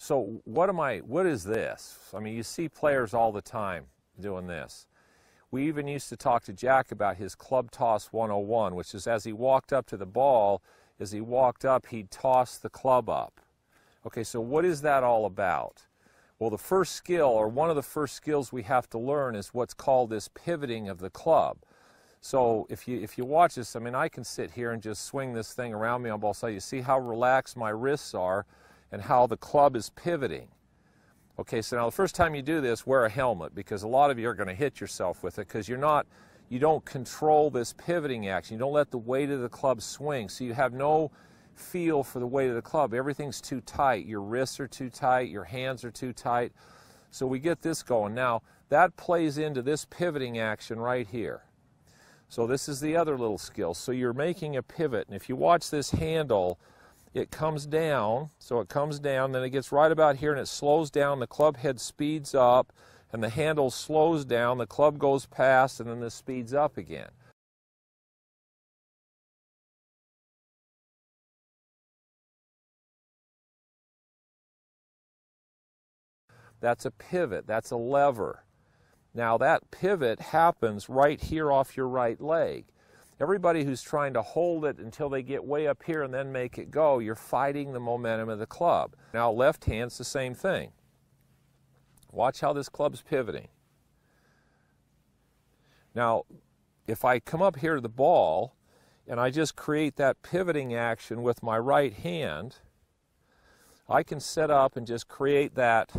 So what is this? I mean, you see players all the time doing this. We even used to talk to Jack about his club toss 101, which is as he walked up to the ball, as he walked up, he'd toss the club up. Okay, so what is that all about? Well, the first skill, or one of the first skills we have to learn, is what's called this pivoting of the club. So if you watch this, I mean, I can sit here and just swing this thing around me on both sides. You see how relaxed my wrists are and how the club is pivoting. Okay, so now the first time you do this, wear a helmet, because a lot of you are going to hit yourself with it because you don't control this pivoting action. You don't let the weight of the club swing, so you have no feel for the weight of the club. Everything's too tight. Your wrists are too tight. Your hands are too tight. So we get this going. Now, that plays into this pivoting action right here. So this is the other little skill. So you're making a pivot, and if you watch this handle, it comes down, so it comes down, then it gets right about here and it slows down, the club head speeds up, and the handle slows down, the club goes past, and then this speeds up again. That's a pivot, that's a lever. Now that pivot happens right here off your right leg. Everybody who's trying to hold it until they get way up here and then make it go, you're fighting the momentum of the club. Now left hand's the same thing. Watch how this club's pivoting. Now, if I come up here to the ball and I just create that pivoting action with my right hand, I can set up and just create that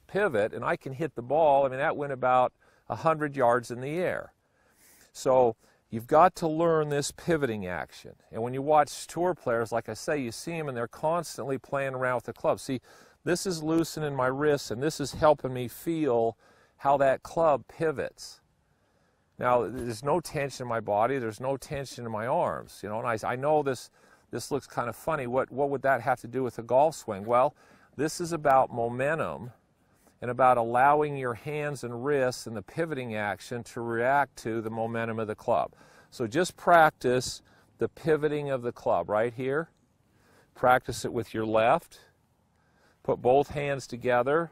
pivot and I can hit the ball. I mean, that went about 100 yards in the air. So you've got to learn this pivoting action. And when you watch tour players, like I say, you see them and they're constantly playing around with the club. See, this is loosening my wrists and this is helping me feel how that club pivots. Now, there's no tension in my body, there's no tension in my arms, you know, and I know this looks kind of funny. What would that have to do with a golf swing? Well, this is about momentum and about allowing your hands and wrists and the pivoting action to react to the momentum of the club. So just practice the pivoting of the club right here. Practice it with your left. Put both hands together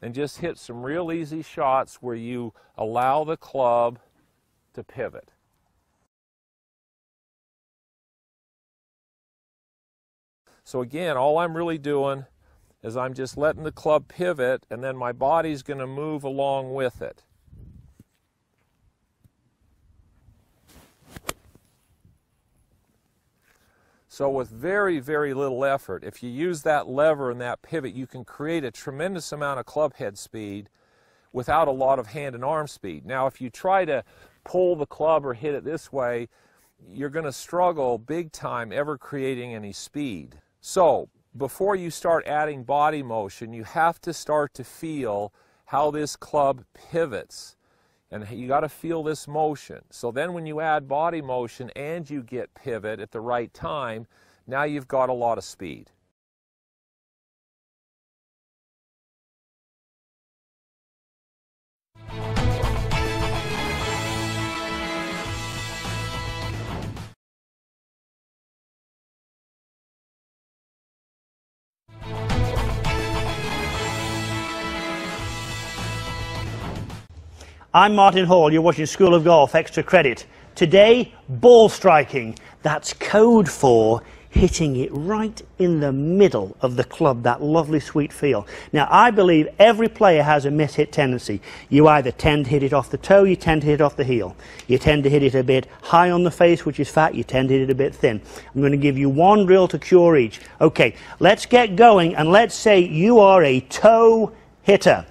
and just hit some real easy shots where you allow the club to pivot. So again, all I'm really doing is I'm just letting the club pivot, and then my body's going to move along with it. So with very, very little effort, if you use that lever and that pivot, you can create a tremendous amount of club head speed without a lot of hand and arm speed. Now, if you try to pull the club or hit it this way, you're going to struggle big time ever creating any speed. So before you start adding body motion, you have to start to feel how this club pivots. And you got to feel this motion. So then when you add body motion and you get pivot at the right time, now you've got a lot of speed. I'm Martin Hall, you're watching School of Golf Extra Credit. Today, ball striking. That's code for hitting it right in the middle of the club, that lovely sweet feel. Now, I believe every player has a miss-hit tendency. You either tend to hit it off the toe, you tend to hit it off the heel. You tend to hit it a bit high on the face, which is fat, you tend to hit it a bit thin. I'm going to give you one drill to cure each. Okay, let's get going, and let's say you are a toe hitter.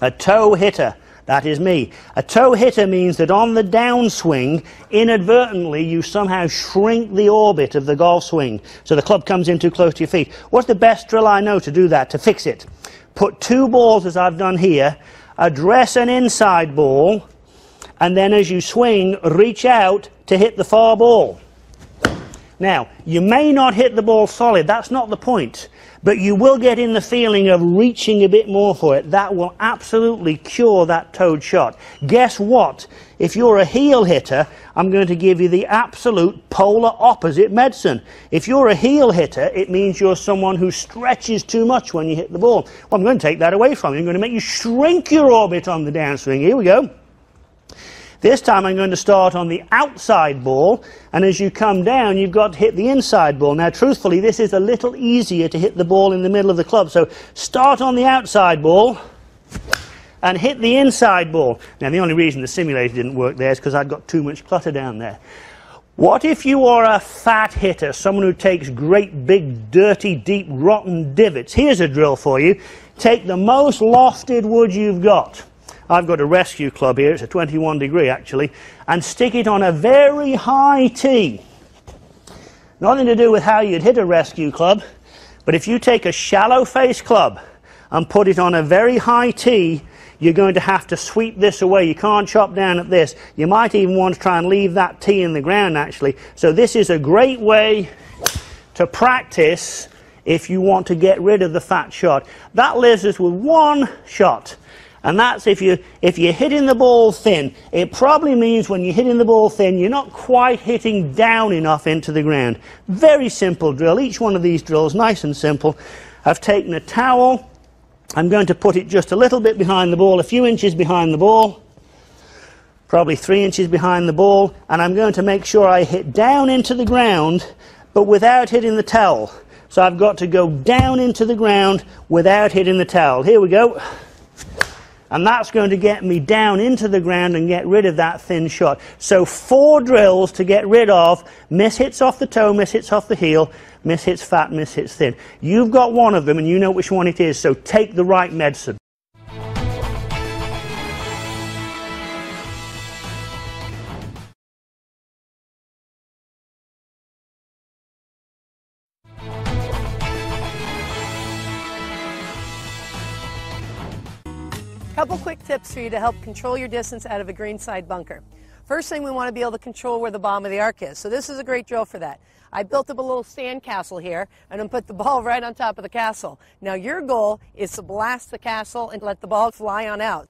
A toe hitter. That is me. A toe hitter means that on the downswing, inadvertently, you somehow shrink the orbit of the golf swing. So the club comes in too close to your feet. What's the best drill I know to do that, to fix it? Put two balls, as I've done here, address an inside ball, and then as you swing, reach out to hit the far ball. Now, you may not hit the ball solid, that's not the point, but you will get in the feeling of reaching a bit more for it. That will absolutely cure that toed shot. Guess what? If you're a heel hitter, I'm going to give you the absolute polar opposite medicine. If you're a heel hitter, it means you're someone who stretches too much when you hit the ball. Well, I'm going to take that away from you. I'm going to make you shrink your orbit on the downswing. Here we go. This time I'm going to start on the outside ball, and as you come down you've got to hit the inside ball. Now truthfully this is a little easier to hit the ball in the middle of the club, so start on the outside ball and hit the inside ball. Now the only reason the simulator didn't work there is because I'd got too much clutter down there. What if you are a fat hitter, someone who takes great big dirty deep rotten divots? Here's a drill for you. Take the most lofted wood you've got. I've got a rescue club here, it's a 21 degree actually, and stick it on a very high tee. Nothing to do with how you'd hit a rescue club, but if you take a shallow face club and put it on a very high tee, you're going to have to sweep this away. You can't chop down at this. You might even want to try and leave that tee in the ground actually. So this is a great way to practice if you want to get rid of the fat shot. That leaves us with one shot. And that's if you're hitting the ball thin. It probably means when you're hitting the ball thin, you're not quite hitting down enough into the ground. Very simple drill. Each one of these drills, nice and simple. I've taken a towel. I'm going to put it just a little bit behind the ball, a few inches behind the ball, probably 3 inches behind the ball, and I'm going to make sure I hit down into the ground, but without hitting the towel. So I've got to go down into the ground without hitting the towel. Here we go. And that's going to get me down into the ground and get rid of that thin shot. So 4 drills to get rid of miss hits off the toe, miss hits off the heel, miss hits fat, miss hits thin. You've got one of them and you know which one it is, so take the right medicine. Couple quick tips for you to help control your distance out of a greenside bunker. First thing, we want to be able to control where the bottom of the arc is. So this is a great drill for that. I built up a little sand castle here and then put the ball right on top of the castle. Now your goal is to blast the castle and let the ball fly on out.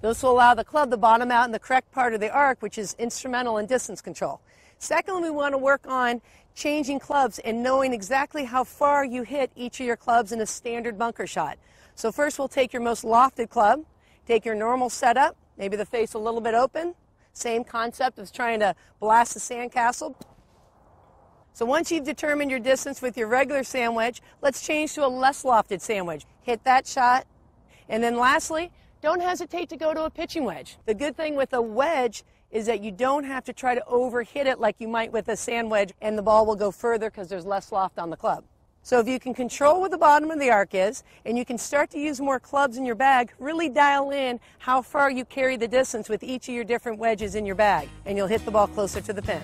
This will allow the club to bottom out in the correct part of the arc, which is instrumental in distance control. Secondly, we want to work on changing clubs and knowing exactly how far you hit each of your clubs in a standard bunker shot. So first we'll take your most lofted club, take your normal setup, maybe the face a little bit open. Same concept as trying to blast the sandcastle. So once you've determined your distance with your regular sand wedge, let's change to a less lofted sand wedge. Hit that shot. And then lastly, don't hesitate to go to a pitching wedge. The good thing with a wedge is that you don't have to try to overhit it like you might with a sand wedge, and the ball will go further because there's less loft on the club. So if you can control where the bottom of the arc is, and you can start to use more clubs in your bag, really dial in how far you carry the distance with each of your different wedges in your bag, and you'll hit the ball closer to the pin.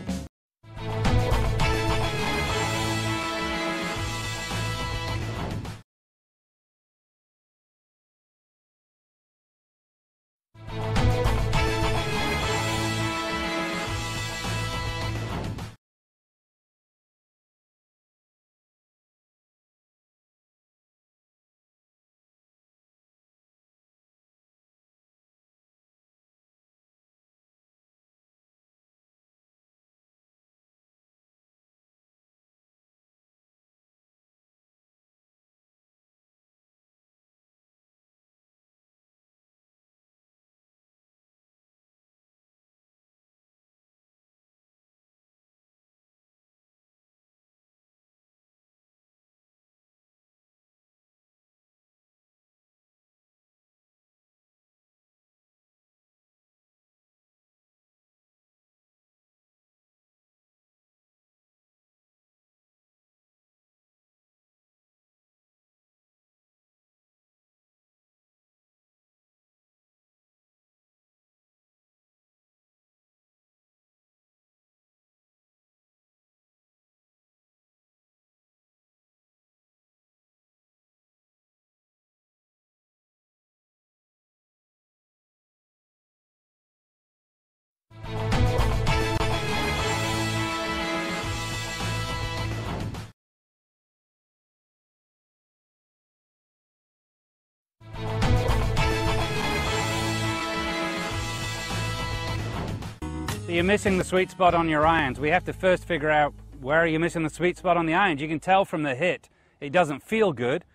you're missing the sweet spot on your irons. We have to first figure out where you're missing the sweet spot on the irons. You can tell from the hit it doesn't feel good.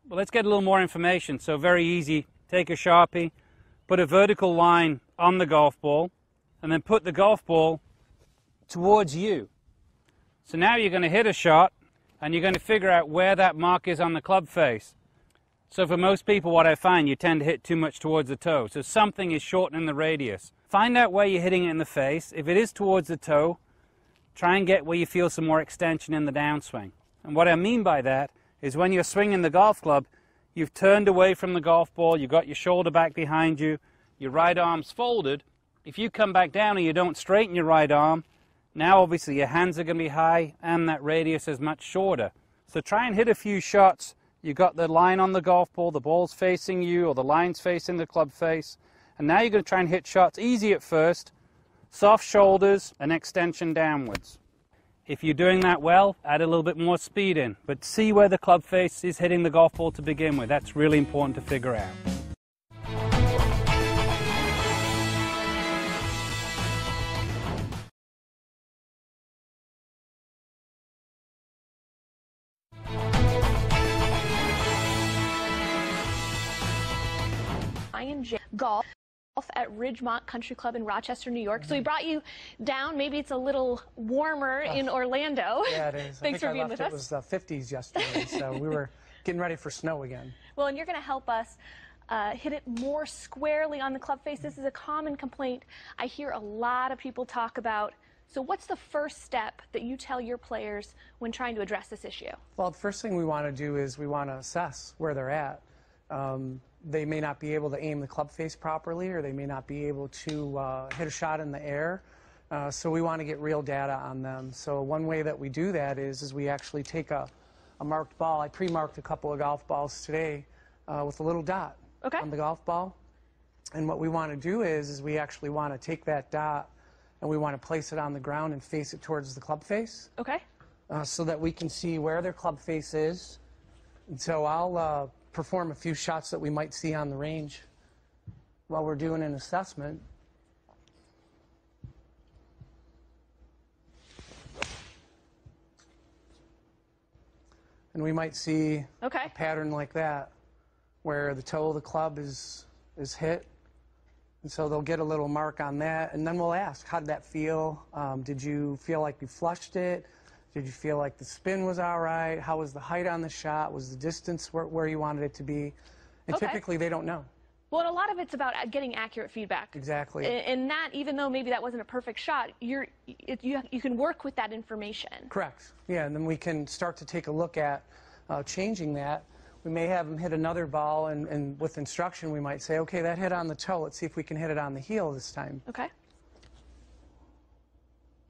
Well, let's get a little more information. So very easy. Take a Sharpie, put a vertical line on the golf ball, and then put the golf ball towards you. So now you're going to hit a shot, and you're going to figure out where that mark is on the club face. So for most people, what I find, you tend to hit too much towards the toe. So something is shortening the radius. Find out where you're hitting it in the face. If it is towards the toe, try and get where you feel some more extension in the downswing. And what I mean by that is when you're swinging the golf club, you've turned away from the golf ball, you've got your shoulder back behind you, your right arm's folded. If you come back down and you don't straighten your right arm, now obviously your hands are going to be high and that radius is much shorter. So try and hit a few shots. You've got the line on the golf ball, the ball's facing you, or the line's facing the club face. And now you're going to try and hit shots easy at first, soft shoulders and extension downwards. If you're doing that well, add a little bit more speed in, but see where the club face is hitting the golf ball to begin with. That's really important to figure out. Golf at Ridgemont Country Club in Rochester, New York. So we brought you down. Maybe it's a little warmer in Orlando. Yeah, it is. Thanks for being with us. It was the 50s yesterday, so we were getting ready for snow again. Well, and you're going to help us hit it more squarely on the club face. This is a common complaint I hear a lot of people talk about. So what's the first step that you tell your players when trying to address this issue? Well, the first thing we want to do is we want to assess where they're at. They may not be able to aim the club face properly, or they may not be able to hit a shot in the air. So we want to get real data on them. So one way that we do that is we actually take a marked ball. I pre-marked a couple of golf balls today with a little dot on the golf ball. And what we want to do is we actually want to take that dot and we want to place it on the ground and face it towards the club face. Okay. So that we can see where their club face is. And so I'll perform a few shots that we might see on the range while we're doing an assessment. And we might see a pattern like that where the toe of the club is hit. And so they'll get a little mark on that. And then we'll ask, how did that feel? Did you feel like you flushed it? Did you feel like the spin was all right? How was the height on the shot? Was the distance where you wanted it to be? And typically they don't know. Well, and a lot of it's about getting accurate feedback. Exactly. And that, even though maybe that wasn't a perfect shot, you can work with that information. Correct. Yeah, and then we can start to take a look at changing that. We may have them hit another ball, and with instruction we might say, okay, that hit on the toe. Let's see if we can hit it on the heel this time. Okay.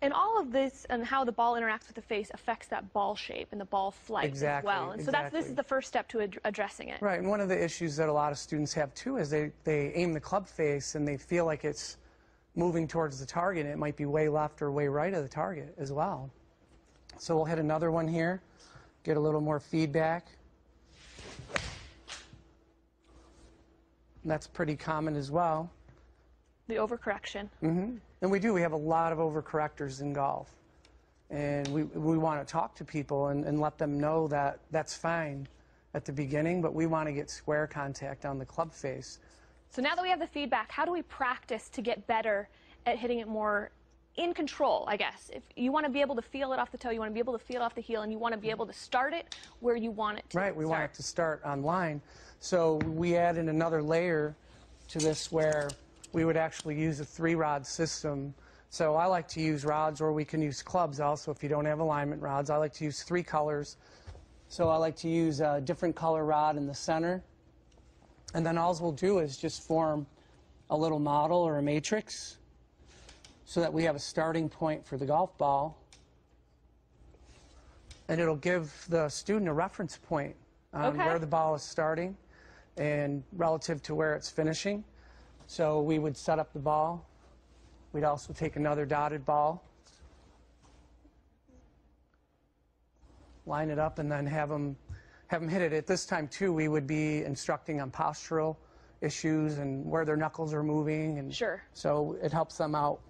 And all of this and how the ball interacts with the face affects that ball shape and the ball flight as well. And so this is the first step to addressing it. Right, and one of the issues that a lot of students have too is they aim the club face and they feel like it's moving towards the target. It might be way left or way right of the target as well. So we'll hit another one here, get a little more feedback. And that's pretty common as well. The overcorrection. Mm-hmm. And we do. We have a lot of overcorrectors in golf. And we want to talk to people and let them know that that's fine at the beginning, but we want to get square contact on the club face. So now that we have the feedback, how do we practice to get better at hitting it more in control, I guess? If you want to be able to feel it off the toe, you want to be able to feel it off the heel, and you want to be able to start it where you want it to Right, we want it to start on line. So we add in another layer to this where we would actually use a 3-rod system. So I like to use rods, or we can use clubs also if you don't have alignment rods. I like to use 3 colors. So I like to use a different color rod in the center. And then all we'll do is just form a little model or a matrix so that we have a starting point for the golf ball. And it'll give the student a reference point on where the ball is starting and relative to where it's finishing. So we would set up the ball. We'd also take another dotted ball, line it up, and then have them hit it. At this time, too, we would be instructing on postural issues and where their knuckles are moving. And so it helps them out.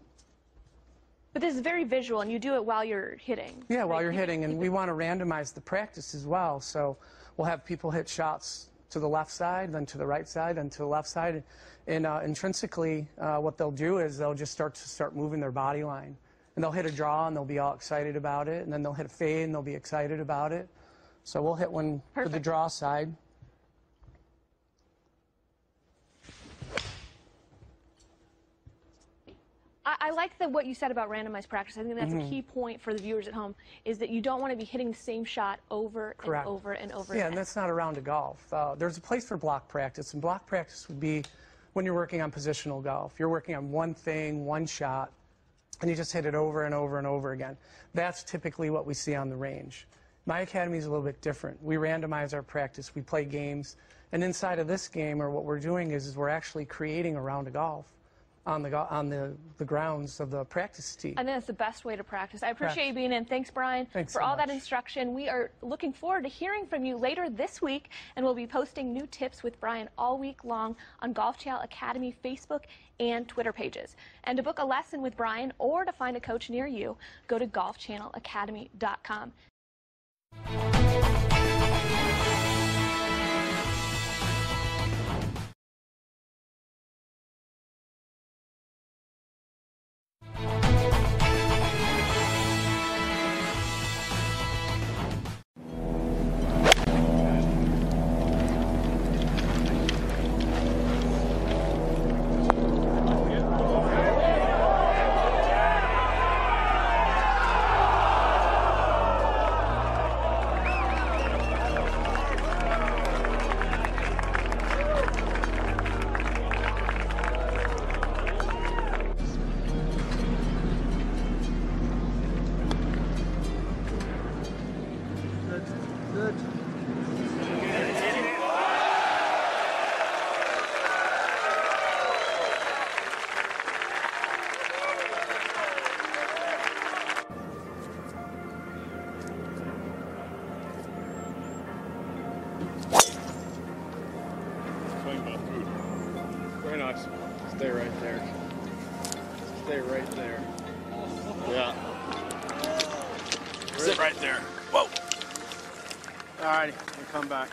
But this is very visual, and you do it while you're hitting. Yeah, while you're hitting, and we want to randomize the practice as well. So we'll have people hit shots to the left side, then to the right side, then to the left side. And intrinsically, what they'll do is they'll just start moving their body line. And they'll hit a draw, and they'll be all excited about it. And then they'll hit a fade, and they'll be excited about it. So we'll hit one for the draw side. I like what you said about randomized practice. I think that's a key point for the viewers at home, is that you don't want to be hitting the same shot over Correct. and over and over Yeah, again. and that's not a round of golf. There's a place for block practice, and block practice would be when you're working on positional golf. You're working on one thing, one shot, and you just hit it over and over and over again. That's typically what we see on the range. My academy is a little bit different. We randomize our practice. We play games, and inside of this game, or what we're doing is we're actually creating a round of golf on the grounds of the practice tee. I think that's the best way to practice. I appreciate you being in. Thanks, Brian, Thanks for so all that much. instruction. We are looking forward to hearing from you later this week, and we'll be posting new tips with Brian all week long on Golf Channel Academy Facebook and Twitter pages. And to book a lesson with Brian or to find a coach near you, go to golfchannelacademy.com. Very nice. Stay right there. Stay right there. Yeah. Sit right there. Whoa. All right, you come back.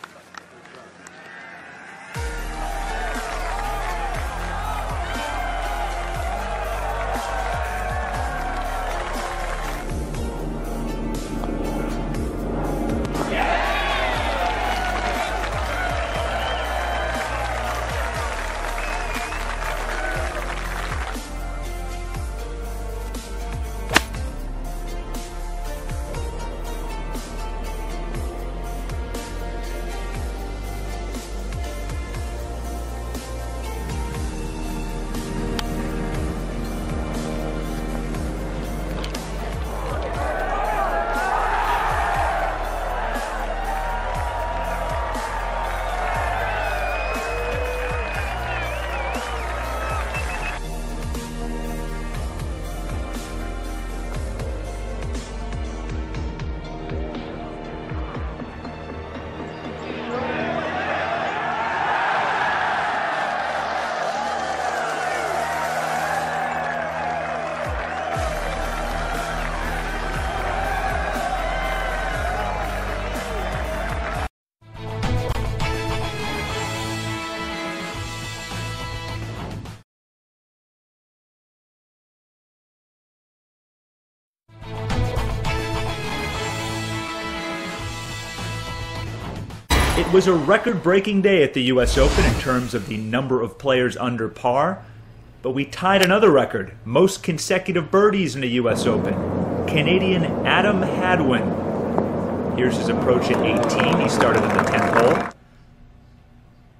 It was a record-breaking day at the U.S. Open in terms of the number of players under par, but we tied another record, most consecutive birdies in the U.S. Open. Canadian Adam Hadwin. Here's his approach at 18. He started at the 10th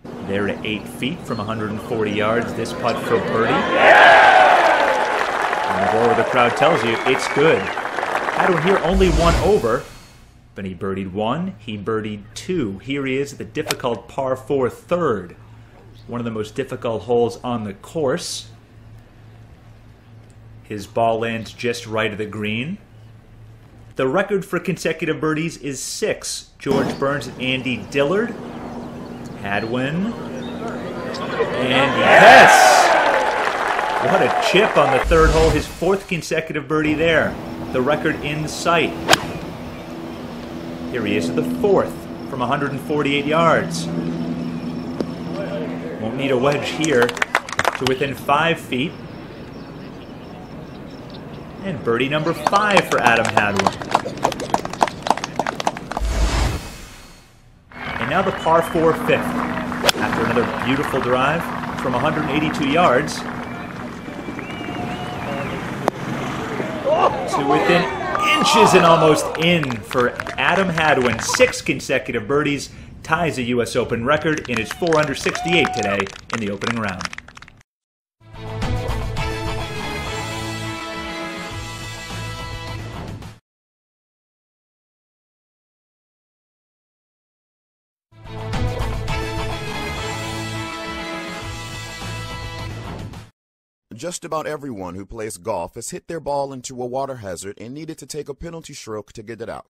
hole. There to 8 feet from 140 yards, this putt for birdie. And the roar of the crowd tells you it's good. Hadwin here only one over. But he birdied 1, he birdied 2. Here he is at the difficult par 4 third. One of the most difficult holes on the course. His ball lands just right of the green. The record for consecutive birdies is 6. George Burns and Andy Dillard. Hadwin. And yes! What a chip on the third hole, his fourth consecutive birdie there. The record in sight. Here he is at the fourth from 148 yards. Won't need a wedge here to within 5 feet. And birdie number 5 for Adam Hadwin. And now the par 4 fifth. After another beautiful drive from 182 yards to within inches and almost in for Adam Hadwin. 6 consecutive birdies, ties a U.S. Open record in his 4 under 68 today in the opening round. Just about everyone who plays golf has hit their ball into a water hazard and needed to take a penalty stroke to get it out.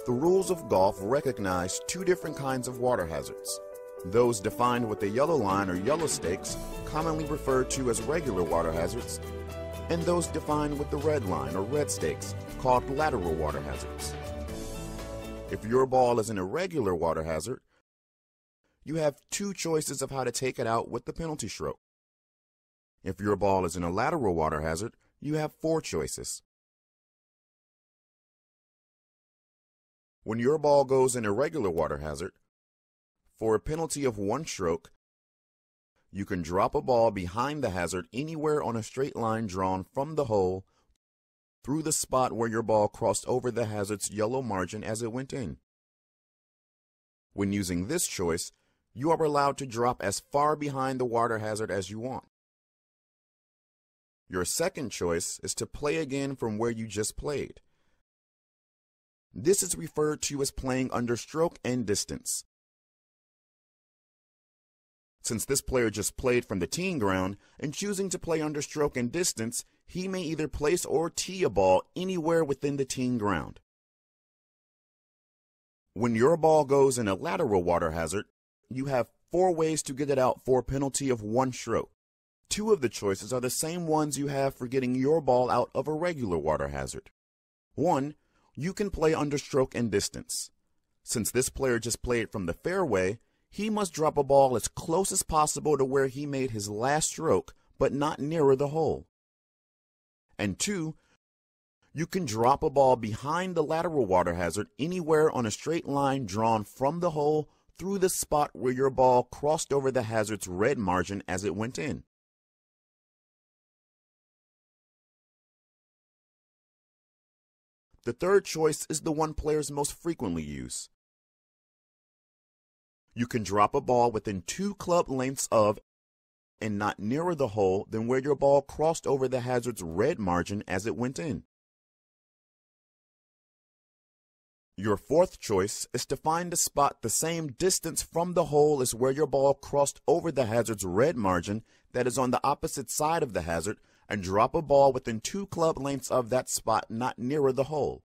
The rules of golf recognize 2 different kinds of water hazards. Those defined with a yellow line or yellow stakes, commonly referred to as regular water hazards, and those defined with the red line or red stakes, called lateral water hazards. If your ball is an irregular water hazard, you have 2 choices of how to take it out with the penalty stroke. If your ball is in a lateral water hazard, you have 4 choices. When your ball goes in a regular water hazard, for a penalty of 1 stroke, you can drop a ball behind the hazard anywhere on a straight line drawn from the hole through the spot where your ball crossed over the hazard's yellow margin as it went in. When using this choice, you are allowed to drop as far behind the water hazard as you want. Your second choice is to play again from where you just played. This is referred to as playing under stroke and distance. Since this player just played from the teeing ground and choosing to play under stroke and distance, he may either place or tee a ball anywhere within the teeing ground. When your ball goes in a lateral water hazard, you have 4 ways to get it out for a penalty of 1 stroke. 2 of the choices are the same ones you have for getting your ball out of a regular water hazard. 1, you can play under stroke and distance. Since this player just played from the fairway, he must drop a ball as close as possible to where he made his last stroke, but not nearer the hole. And 2, you can drop a ball behind the lateral water hazard anywhere on a straight line drawn from the hole through the spot where your ball crossed over the hazard's red margin as it went in. The third choice is the one players most frequently use. You can drop a ball within 2 club lengths of and not nearer the hole than where your ball crossed over the hazard's red margin as it went in. Your fourth choice is to find a spot the same distance from the hole as where your ball crossed over the hazard's red margin that is on the opposite side of the hazard and drop a ball within 2 club lengths of that spot not nearer the hole.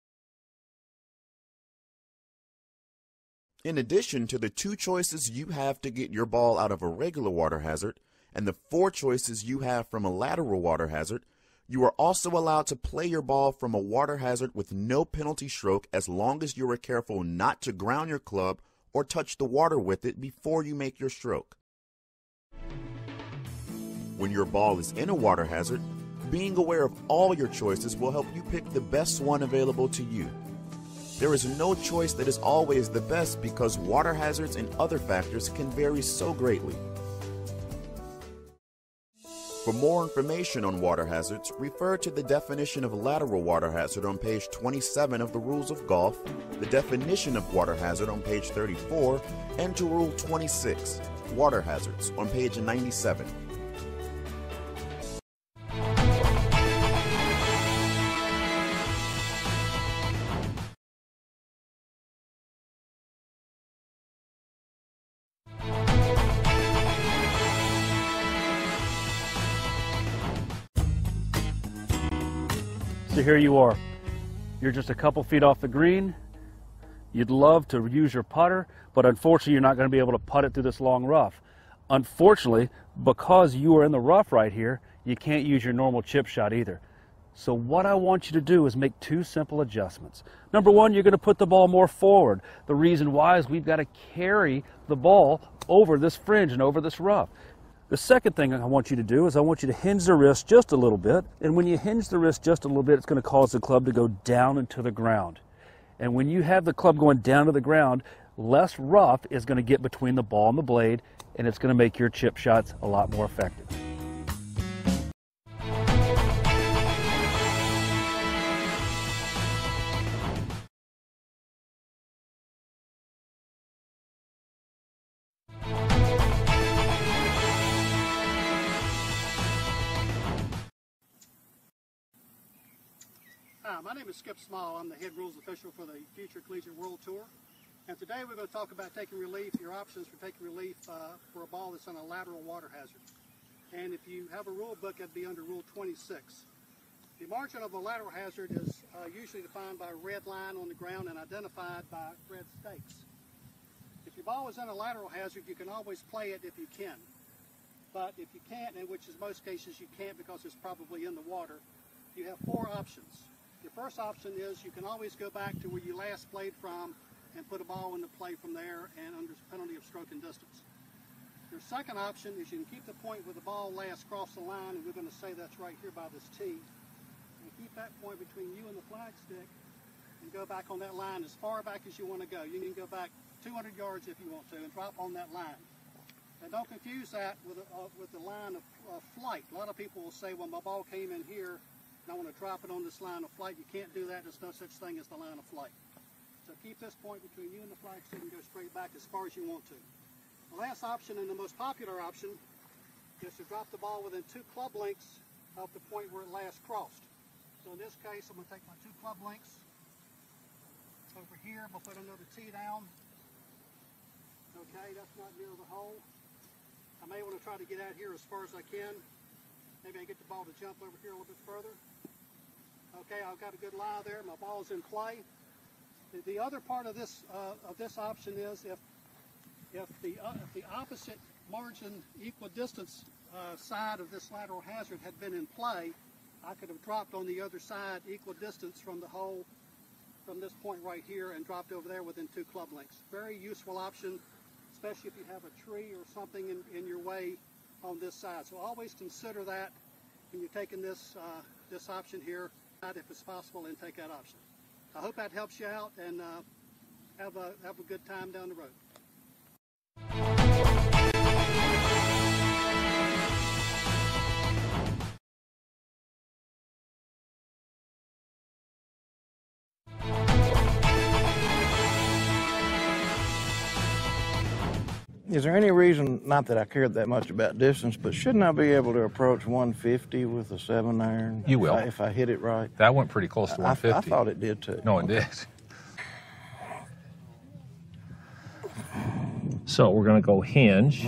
In addition to the 2 choices you have to get your ball out of a regular water hazard and the 4 choices you have from a lateral water hazard, you are also allowed to play your ball from a water hazard with no penalty stroke as long as you are careful not to ground your club or touch the water with it before you make your stroke. When your ball is in a water hazard, being aware of all your choices will help you pick the best one available to you. There is no choice that is always the best because water hazards and other factors can vary so greatly. For more information on water hazards, refer to the definition of lateral water hazard on page 27 of the Rules of Golf, the definition of water hazard on page 34, and to Rule 26, water hazards, on page 97. So here you are. You're just a couple feet off the green. You'd love to use your putter, but unfortunately you're not going to be able to putt it through this long rough. Unfortunately, because you are in the rough right here, you can't use your normal chip shot either. So what I want you to do is make two simple adjustments. Number one, you're going to put the ball more forward. The reason why is we've got to carry the ball over this fringe and over this rough. The second thing I want you to do is I want you to hinge the wrist just a little bit. And when you hinge the wrist just a little bit, it's going to cause the club to go down into the ground. And when you have the club going down to the ground, less rough is going to get between the ball and the blade, and it's going to make your chip shots a lot more effective. Hi, my name is Skip Small. I'm the head rules official for the Future Collegiate World Tour. And today we're going to talk about taking relief, your options for taking relief for a ball that's on a lateral water hazard. And if you have a rule book, that'd be under Rule 26. The margin of a lateral hazard is usually defined by a red line on the ground and identified by red stakes. If your ball is in a lateral hazard, you can always play it if you can. But if you can't, and which is most cases you can't because it's probably in the water, you have four options. Your first option is you can always go back to where you last played from and put a ball into play from there and under penalty of stroke and distance. Your second option is you can keep the point where the ball last crossed the line, and we're going to say that's right here by this tee. And keep that point between you and the flag stick and go back on that line as far back as you want to go. You can go back 200 yards if you want to and drop on that line. And don't confuse that with the line of flight. A lot of people will say, well, my ball came in here and I want to drop it on this line of flight. You can't do that. There's no such thing as the line of flight. So keep this point between you and the flag stick and go straight back as far as you want to. The last option, and the most popular option, is to drop the ball within 2 club lengths of the point where it last crossed. So in this case, I'm going to take my 2 club lengths over here. We'll put another tee down. Okay, that's not near the hole. I may want to try to get out here as far as I can. Maybe I get the ball to jump over here a little bit further. Okay, I've got a good lie there. My ball's in play. The other part of this option is if the opposite margin equidistance side of this lateral hazard had been in play, I could have dropped on the other side equidistance from the hole from this point right here and dropped over there within 2 club lengths. Very useful option, especially if you have a tree or something in your way on this side. So always consider that when you're taking this option here, if it's possible, and take that option. I hope that helps you out, and have a good time down the road. Is there any reason, not that I cared that much about distance, but shouldn't I be able to approach 150 with a 7-iron? You will. If I hit it right? That went pretty close to 150. I thought it did too. No, it did. So we're going to go hinge.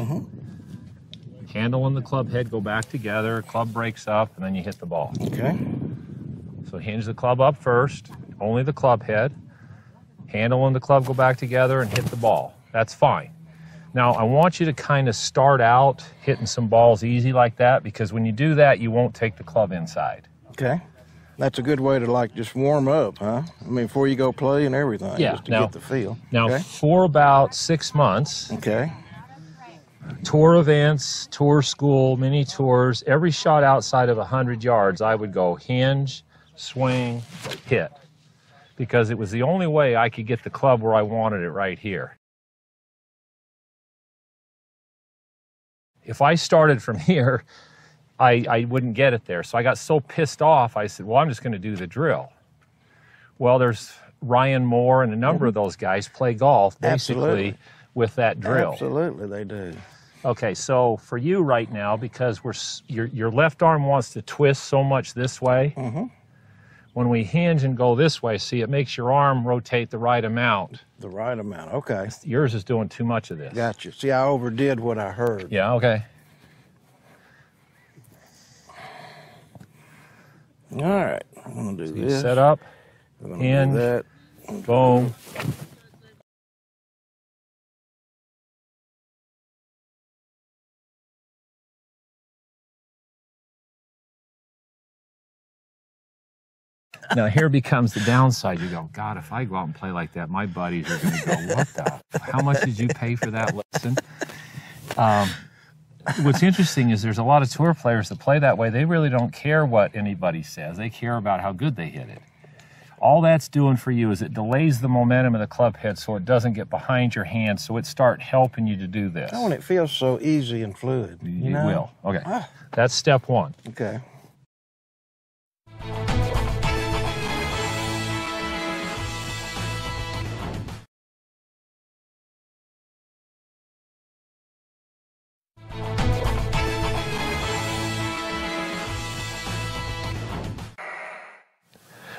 Handle and the club head go back together, club breaks up, and then you hit the ball. Okay. So hinge the club up first, only the club head. Handle and the club go back together and hit the ball. That's fine. Now, I want you to kind of start out hitting some balls easy like that, because when you do that, you won't take the club inside. Okay. That's a good way to, like, just warm up, huh? I mean, before you go play and everything, yeah, just to get the feel. Now, okay. For about 6 months, okay. Tour events, tour school, mini tours, every shot outside of 100 yards, I would go hinge, swing, hit, because it was the only way I could get the club where I wanted it right here. If I started from here, I wouldn't get it there. So I got so pissed off, I said, well, I'm just going to do the drill. Well, there's Ryan Moore and a number of those guys play golf basically with that drill. Absolutely, they do. Okay, so for you right now, because your left arm wants to twist so much this way, when we hinge and go this way, see, it makes your arm rotate the right amount. The right amount, okay. Yours is doing too much of this. Gotcha. See, I overdid what I heard. Yeah, okay. All right, I'm going to do this. Set up, hinge, do that. Boom. Now here becomes the downside. You go, God, if I go out and play like that, my buddies are going to go, what the? How much did you pay for that lesson? What's interesting is there's a lot of tour players that play that way. They really don't care what anybody says. They care about how good they hit it. All that's doing for you is it delays the momentum of the club head so it doesn't get behind your hand, so it start helping you to do this. Oh, and it feels so easy and fluid. You know? Will. Okay. That's step one. Okay.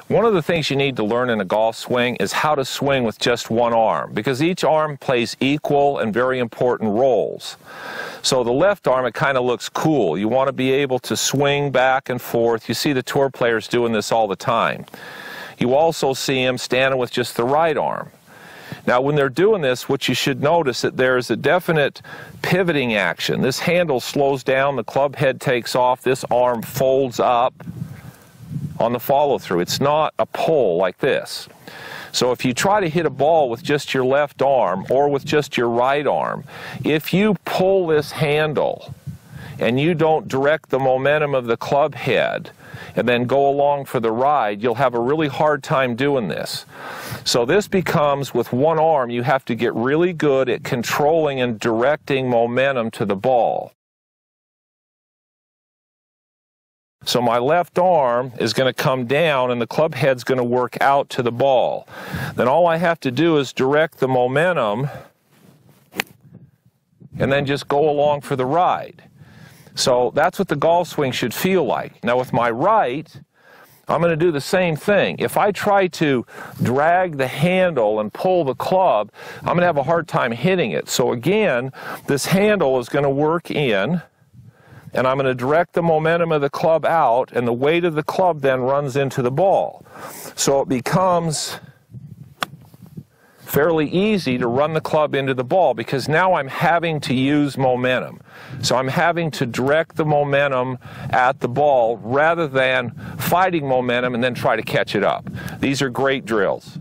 One of the things you need to learn in a golf swing is how to swing with just one arm, because each arm plays equal and very important roles. So the left arm, it kind of looks cool. You want to be able to swing back and forth. You see the tour players doing this all the time. You also see them standing with just the right arm. Now when they're doing this, what you should notice that there is a definite pivoting action. This handle slows down, the club head takes off, this arm folds up on the follow-through. It's not a pull like this. So if you try to hit a ball with just your left arm or with just your right arm, if you pull this handle and you don't direct the momentum of the club head and then go along for the ride, you'll have a really hard time doing this. So this becomes, with one arm, you have to get really good at controlling and directing momentum to the ball. So my left arm is going to come down and the club head's going to work out to the ball. Then all I have to do is direct the momentum and then just go along for the ride. So that's what the golf swing should feel like. Now with my right, I'm going to do the same thing. If I try to drag the handle and pull the club, I'm going to have a hard time hitting it. So again, this handle is going to work in, and I'm going to direct the momentum of the club out, and the weight of the club then runs into the ball. So it becomes fairly easy to run the club into the ball because now I'm having to use momentum. So I'm having to direct the momentum at the ball rather than fighting momentum and then try to catch it up. These are great drills.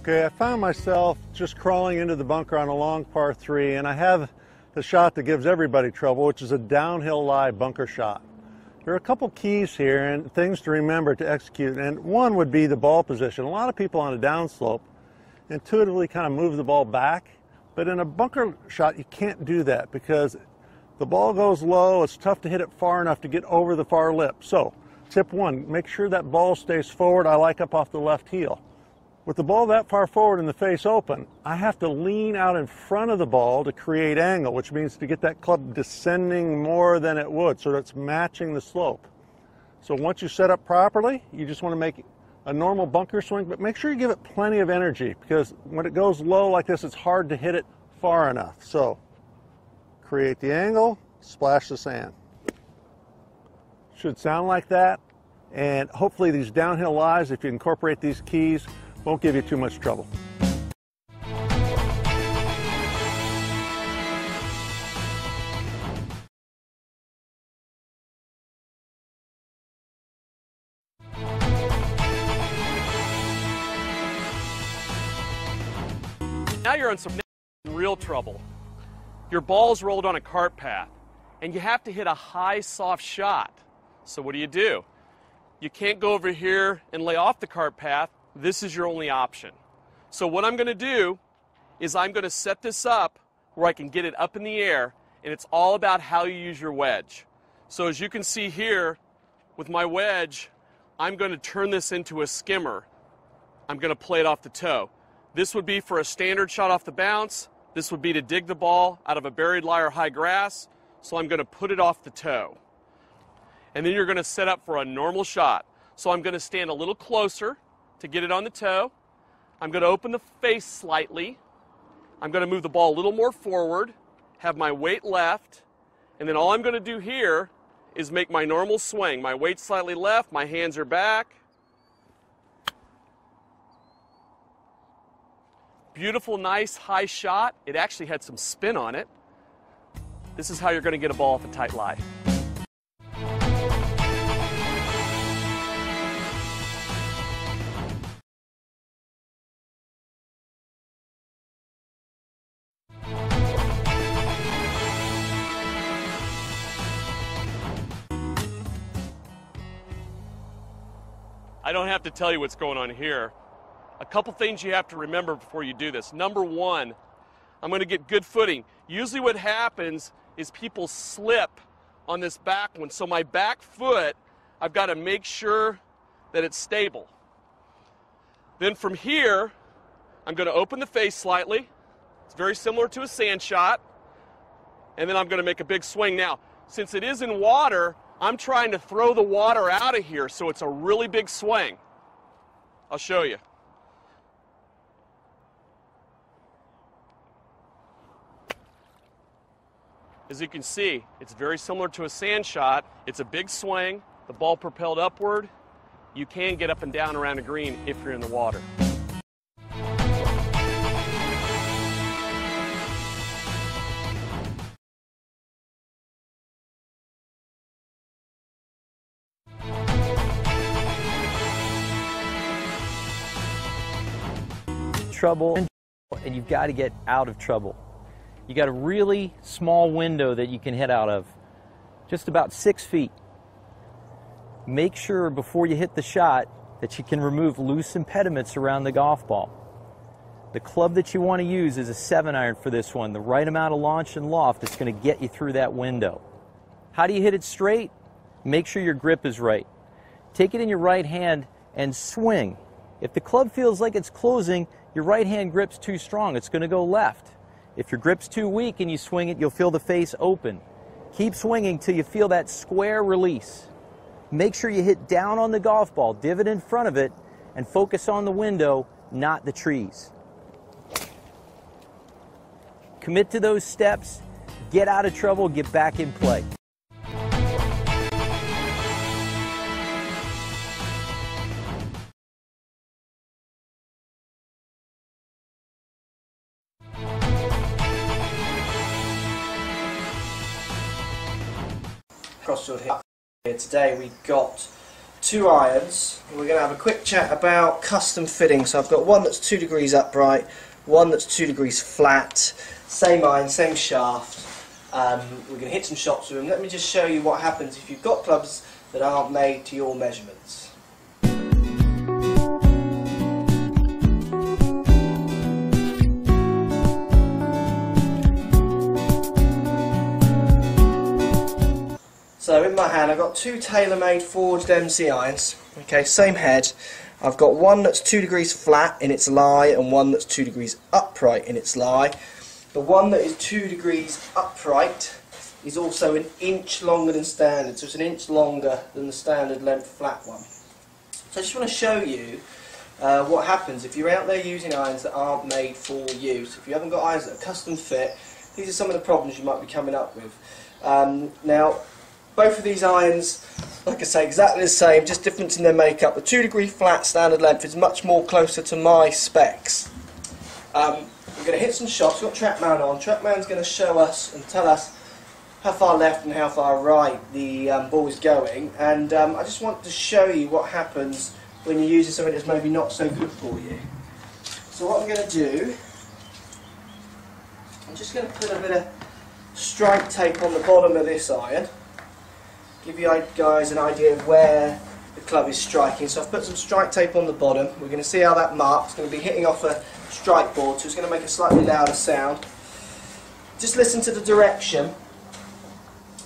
Okay, I found myself just crawling into the bunker on a long par 3, and I have the shot that gives everybody trouble, which is a downhill lie bunker shot. There are a couple keys here and things to remember to execute, and one would be the ball position. A lot of people on a downslope intuitively kind of move the ball back, but in a bunker shot you can't do that because the ball goes low. It's tough to hit it far enough to get over the far lip. So tip 1, make sure that ball stays forward. I like up off the left heel. With the ball that far forward and the face open, I have to lean out in front of the ball to create angle, which means to get that club descending more than it would, so that it's matching the slope. So once you set up properly, you just want to make a normal bunker swing, but make sure you give it plenty of energy, because when it goes low like this, it's hard to hit it far enough. So create the angle, splash the sand. Should sound like that, and hopefully these downhill lies, if you incorporate these keys, won't give you too much trouble. Now you're in some real trouble. Your ball's rolled on a cart path, and you have to hit a high, soft shot. So what do? You can't go over here and lay off the cart path. This is your only option. So what I'm going to do is I'm going to set this up where I can get it up in the air, and it's all about how you use your wedge. So as you can see here, with my wedge, I'm going to turn this into a skimmer. I'm going to play it off the toe. This would be for a standard shot off the bounce. This would be to dig the ball out of a buried lie or high grass. So I'm going to put it off the toe. And then you're going to set up for a normal shot. So I'm going to stand a little closer to get it on the toe. I'm going to open the face slightly. I'm going to move the ball a little more forward, have my weight left, and then all I'm going to do here is make my normal swing. My weight slightly left, my hands are back. Beautiful, nice, high shot. It actually had some spin on it. This is how you're going to get a ball off a tight lie. I don't have to tell you what's going on here. A couple things you have to remember before you do this. Number one, I'm going to get good footing. Usually what happens is people slip on this back one. So my back foot, I've got to make sure that it's stable. Then from here, I'm going to open the face slightly. It's very similar to a sand shot. And then I'm going to make a big swing. Now, since it is in water, I'm trying to throw the water out of here, so it's a really big swing. I'll show you. As you can see, it's very similar to a sand shot. It's a big swing, the ball propelled upward. You can get up and down around a green if you're in the water. Trouble, and you've got to get out of trouble. You got a really small window that you can hit out of, just about 6 feet. Make sure before you hit the shot that you can remove loose impediments around the golf ball. The club that you want to use is a 7-iron for this one, the right amount of launch and loft that's going to get you through that window. How do you hit it straight? Make sure your grip is right. Take it in your right hand and swing. If the club feels like it's closing, your right hand grip's too strong, it's going to go left. If your grip's too weak and you swing it, you'll feel the face open. Keep swinging till you feel that square release. Make sure you hit down on the golf ball, divot in front of it, and focus on the window, not the trees. Commit to those steps, get out of trouble, get back in play. Crossfield here. Today we got two irons. We're going to have a quick chat about custom fitting. So I've got one that's 2 degrees upright, one that's 2 degrees flat, same iron, same shaft. We're going to hit some shots with them. Let me just show you what happens if you've got clubs that aren't made to your measurements. So in my hand I've got two tailor-made forged MC irons, okay, same head. I've got one that's 2 degrees flat in its lie and one that's 2 degrees upright in its lie. The one that is 2 degrees upright is also an inch longer than standard, so it's an inch longer than the standard length flat one. So I just want to show you what happens if you're out there using irons that aren't made for you. So if you haven't got irons that are custom fit, these are some of the problems you might be coming up with. Now, both of these irons, like I say, exactly the same, just difference in their makeup. The 2 degree flat standard length is much more closer to my specs. We're going to hit some shots. We've got TrackMan on. TrackMan's going to show us and tell us how far left and how far right the ball is going. And I just want to show you what happens when you're using something that's maybe not so good for you. So what I'm going to do, I'm just going to put a bit of strike tape on the bottom of this iron. Give you guys an idea of where the club is striking. So I've put some strike tape on the bottom. We're going to see how that marks. It's going to be hitting off a strike board, so it's going to make a slightly louder sound. Just listen to the direction,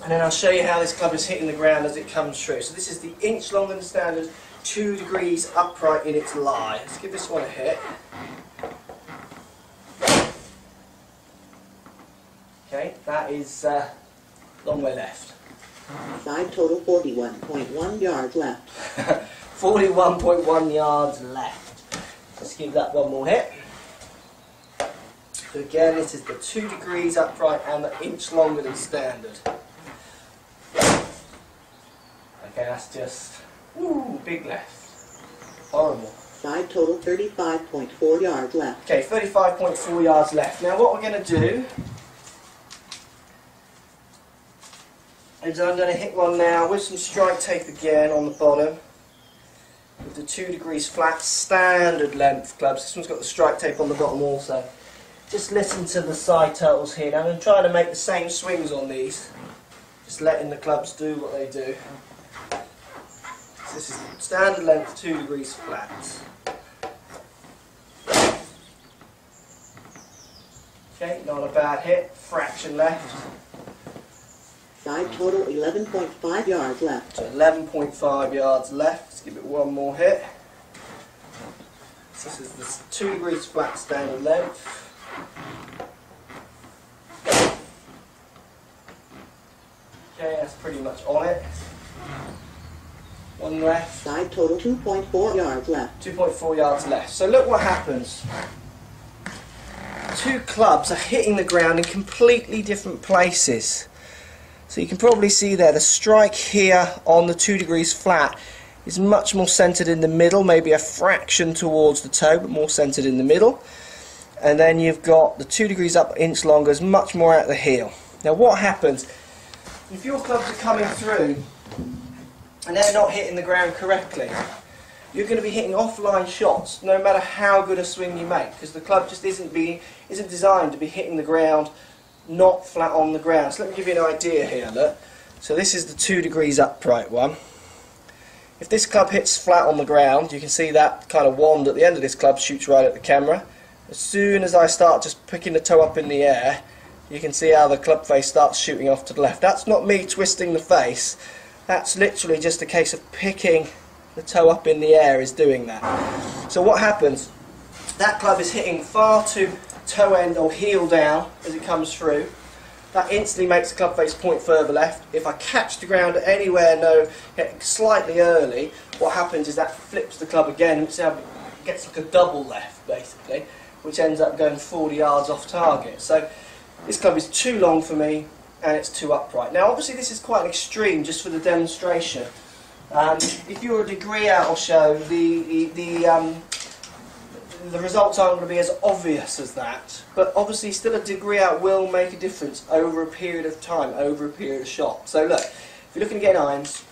and then I'll show you how this club is hitting the ground as it comes through. So this is the inch longer than standard, 2 degrees upright in its lie. Let's give this one a hit. Okay, that is long way left. Side total 41.1 yards left. 41.1 yards left. Let's give that one more hit. So again, this is the 2 degrees upright and the inch longer than standard. Okay, that's just big left. Horrible. Side total 35.4 yards left. Okay, 35.4 yards left. Now what we're going to do is I'm going to hit one now with some strike tape again on the bottom with the 2 degrees flat standard length clubs. This one's got the strike tape on the bottom also. Just listen to the side turtles here. Now I'm trying to make the same swings on these, just letting the clubs do what they do. So this is standard length 2 degrees flat. Okay, not a bad hit, fraction left. Side total 11.5 yards left. So 11.5 yards left. Let's give it one more hit. So this is the 2 degrees flat standard length. Okay, that's pretty much on it. One left. Side total 2.4 yards left. 2.4 yards left. So look what happens. Two clubs are hitting the ground in completely different places. So you can probably see there the strike here on the 2 degrees flat is much more centered in the middle, maybe a fraction towards the toe, but more centered in the middle. And then you've got the 2 degrees up, inch longer, is much more at the heel. Now what happens if your clubs are coming through and they're not hitting the ground correctly? You're going to be hitting offline shots no matter how good a swing you make, because the club just isn't designed to be hitting the ground not flat on the ground. So let me give you an idea here. Look. So this is the 2 degrees upright one. If this club hits flat on the ground, you can see that kind of wand at the end of this club shoots right at the camera. As soon as I start just picking the toe up in the air, you can see how the club face starts shooting off to the left. That's not me twisting the face. That's literally just a case of picking the toe up in the air is doing that. So what happens? That club is hitting far too toe end or heel down as it comes through. That instantly makes the club face point further left. If I catch the ground anywhere slightly early, what happens is that flips the club again, and it gets like a double left basically, which ends up going 40 yards off target. So this club is too long for me and it's too upright. Now obviously this is quite an extreme just for the demonstration. If you're a degree out or so, the results aren't going to be as obvious as that, but obviously still a degree out will make a difference over a period of time, over a period of shot. So look, if you're looking to get irons,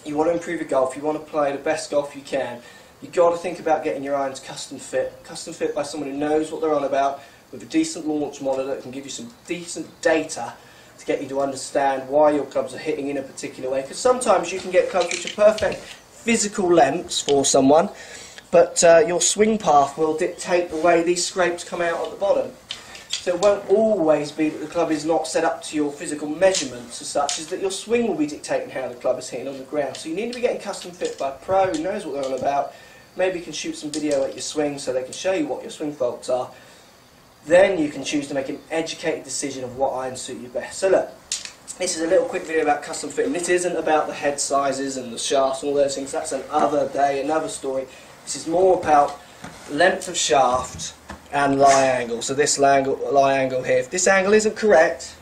you want to improve your golf, you want to play the best golf you can, you've got to think about getting your irons custom fit by someone who knows what they're on about, with a decent launch monitor that can give you some decent data to get you to understand why your clubs are hitting in a particular way. Because sometimes you can get clubs which are perfect physical lengths for someone, but your swing path will dictate the way these scrapes come out at the bottom. So it won't always be that the club is not set up to your physical measurements as such, is that your swing will be dictating how the club is hitting on the ground. So you need to be getting custom fit by a pro who knows what they're on about, maybe can shoot some video at your swing so they can show you what your swing faults are. Then you can choose to make an educated decision of what irons suit you best. So look, this is a little quick video about custom fitting. This isn't about the head sizes and the shafts and all those things. That's another day, another story. This is more about length of shaft and lie angle. So this lie angle here, if this angle isn't correct,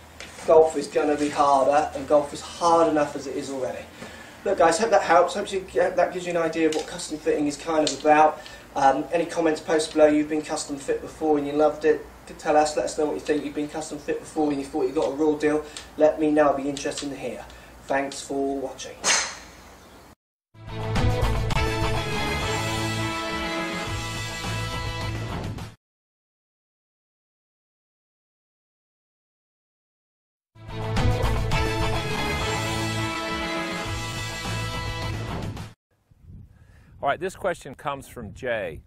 golf is going to be harder, and golf is hard enough as it is already. Look guys, hope that helps. Hope that gives you an idea of what custom fitting is kind of about. Any comments, post below. You've been custom fit before and you loved it. Tell us, let us know what you think. You've been custom fit before and you thought you got a real deal. Let me know, I'd be interested to hear. Thanks for watching. All right, this question comes from Jay,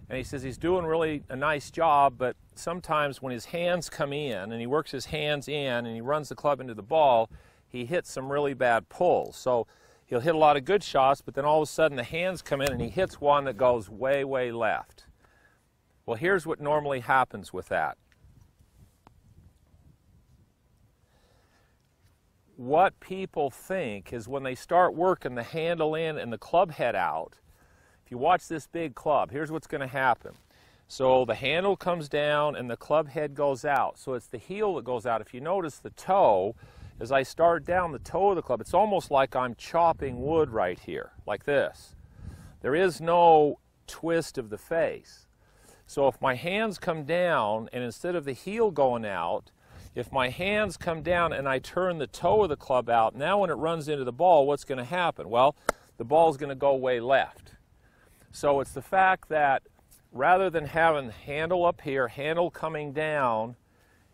and he says he's doing really a nice job, but sometimes when his hands come in and he works his hands in and he runs the club into the ball, he hits some really bad pulls. So he'll hit a lot of good shots, but then all of a sudden the hands come in and he hits one that goes way, way left. Well, here's what normally happens with that. What people think is when they start working the handle in and the club head out, if you watch this big club, here's what's going to happen. So the handle comes down and the club head goes out. So it's the heel that goes out. If you notice the toe, as I start down the toe of the club, it's almost like I'm chopping wood right here, like this. There is no twist of the face. So if my hands come down and instead of the heel going out, if my hands come down and I turn the toe of the club out, now when it runs into the ball, what's going to happen? Well, the ball's going to go way left. So it's the fact that rather than having handle up here, handle coming down,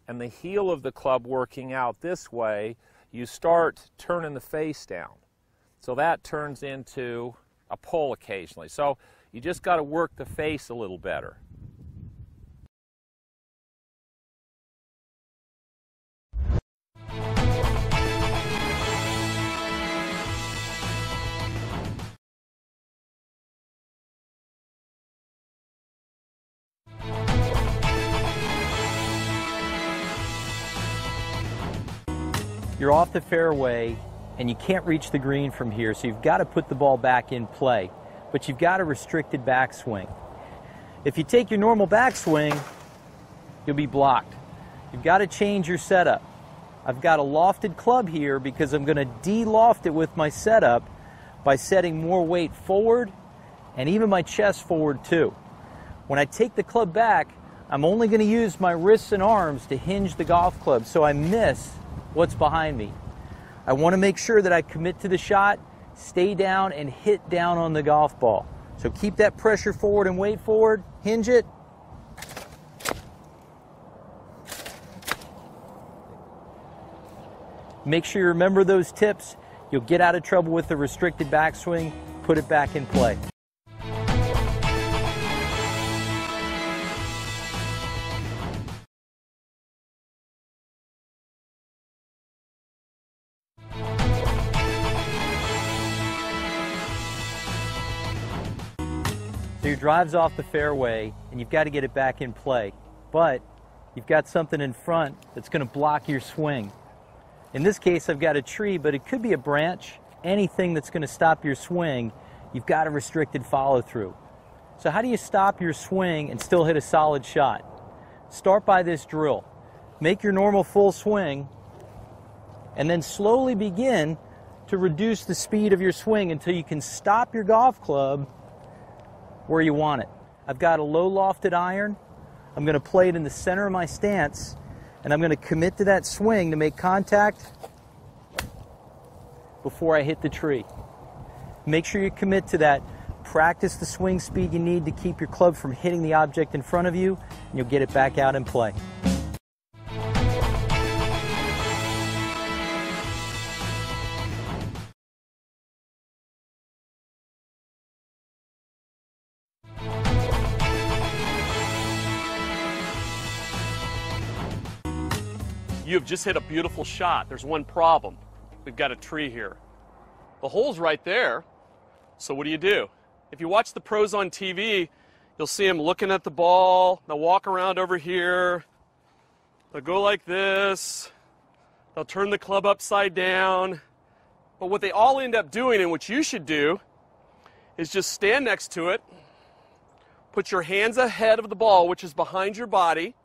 and the heel of the club working out this way, you start turning the face down. So that turns into a pull occasionally. So you just got to work the face a little better. You're off the fairway and you can't reach the green from here, so you've got to put the ball back in play, but you've got a restricted backswing. If you take your normal backswing, you'll be blocked. You've got to change your setup. I've got a lofted club here because I'm going to de-loft it with my setup by setting more weight forward and even my chest forward too. When I take the club back, I'm only going to use my wrists and arms to hinge the golf club so I miss what's behind me. I want to make sure that I commit to the shot, stay down, and hit down on the golf ball. So keep that pressure forward and weight forward, hinge it. Make sure you remember those tips. You'll get out of trouble with the restricted backswing. Put it back in play. So your drive's off the fairway and you've got to get it back in play, but you've got something in front that's going to block your swing. In this case, I've got a tree, but it could be a branch, anything that's going to stop your swing. You've got a restricted follow through. So how do you stop your swing and still hit a solid shot? Start by this drill. Make your normal full swing and then slowly begin to reduce the speed of your swing until you can stop your golf club where you want it. I've got a low lofted iron. I'm going to play it in the center of my stance, and I'm going to commit to that swing to make contact before I hit the tree. Make sure you commit to that. Practice the swing speed you need to keep your club from hitting the object in front of you, and you'll get it back out and play. You have just hit a beautiful shot. There's one problem. We've got a tree here. The hole's right there, so what do? If you watch the pros on TV, you'll see them looking at the ball. They'll walk around over here. They'll go like this. They'll turn the club upside down. But what they all end up doing, and what you should do, is just stand next to it, put your hands ahead of the ball, which is behind your body,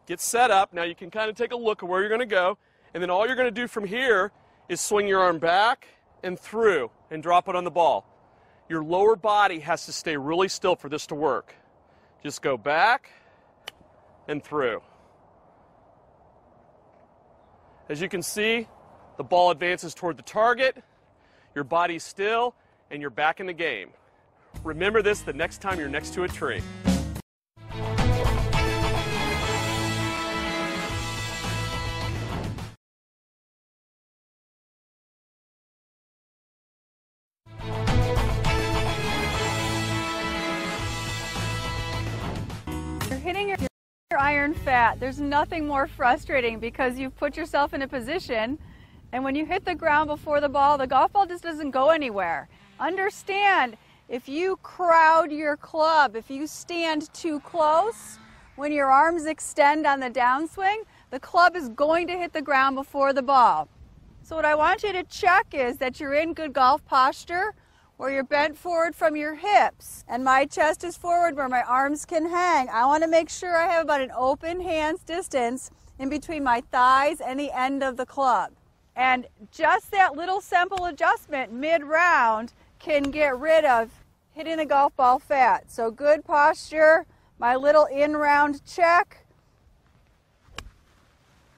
get set up. Now you can kind of take a look at where you're going to go, and then all you're going to do from here is swing your arm back and through and drop it on the ball. Your lower body has to stay really still for this to work. Just go back and through. As you can see, the ball advances toward the target, your body's still, and you're back in the game. Remember this the next time you're next to a tree. Hitting your iron fat, there's nothing more frustrating because you've put yourself in a position, and when you hit the ground before the golf ball just doesn't go anywhere. Understand, if you crowd your club, if you stand too close, when your arms extend on the downswing, the club is going to hit the ground before the ball. So what I want you to check is that you're in good golf posture, where you're bent forward from your hips and my chest is forward where my arms can hang. I want to make sure I have about an open hands distance in between my thighs and the end of the club. And just that little simple adjustment mid-round can get rid of hitting the golf ball fat. So good posture, my little in-round check.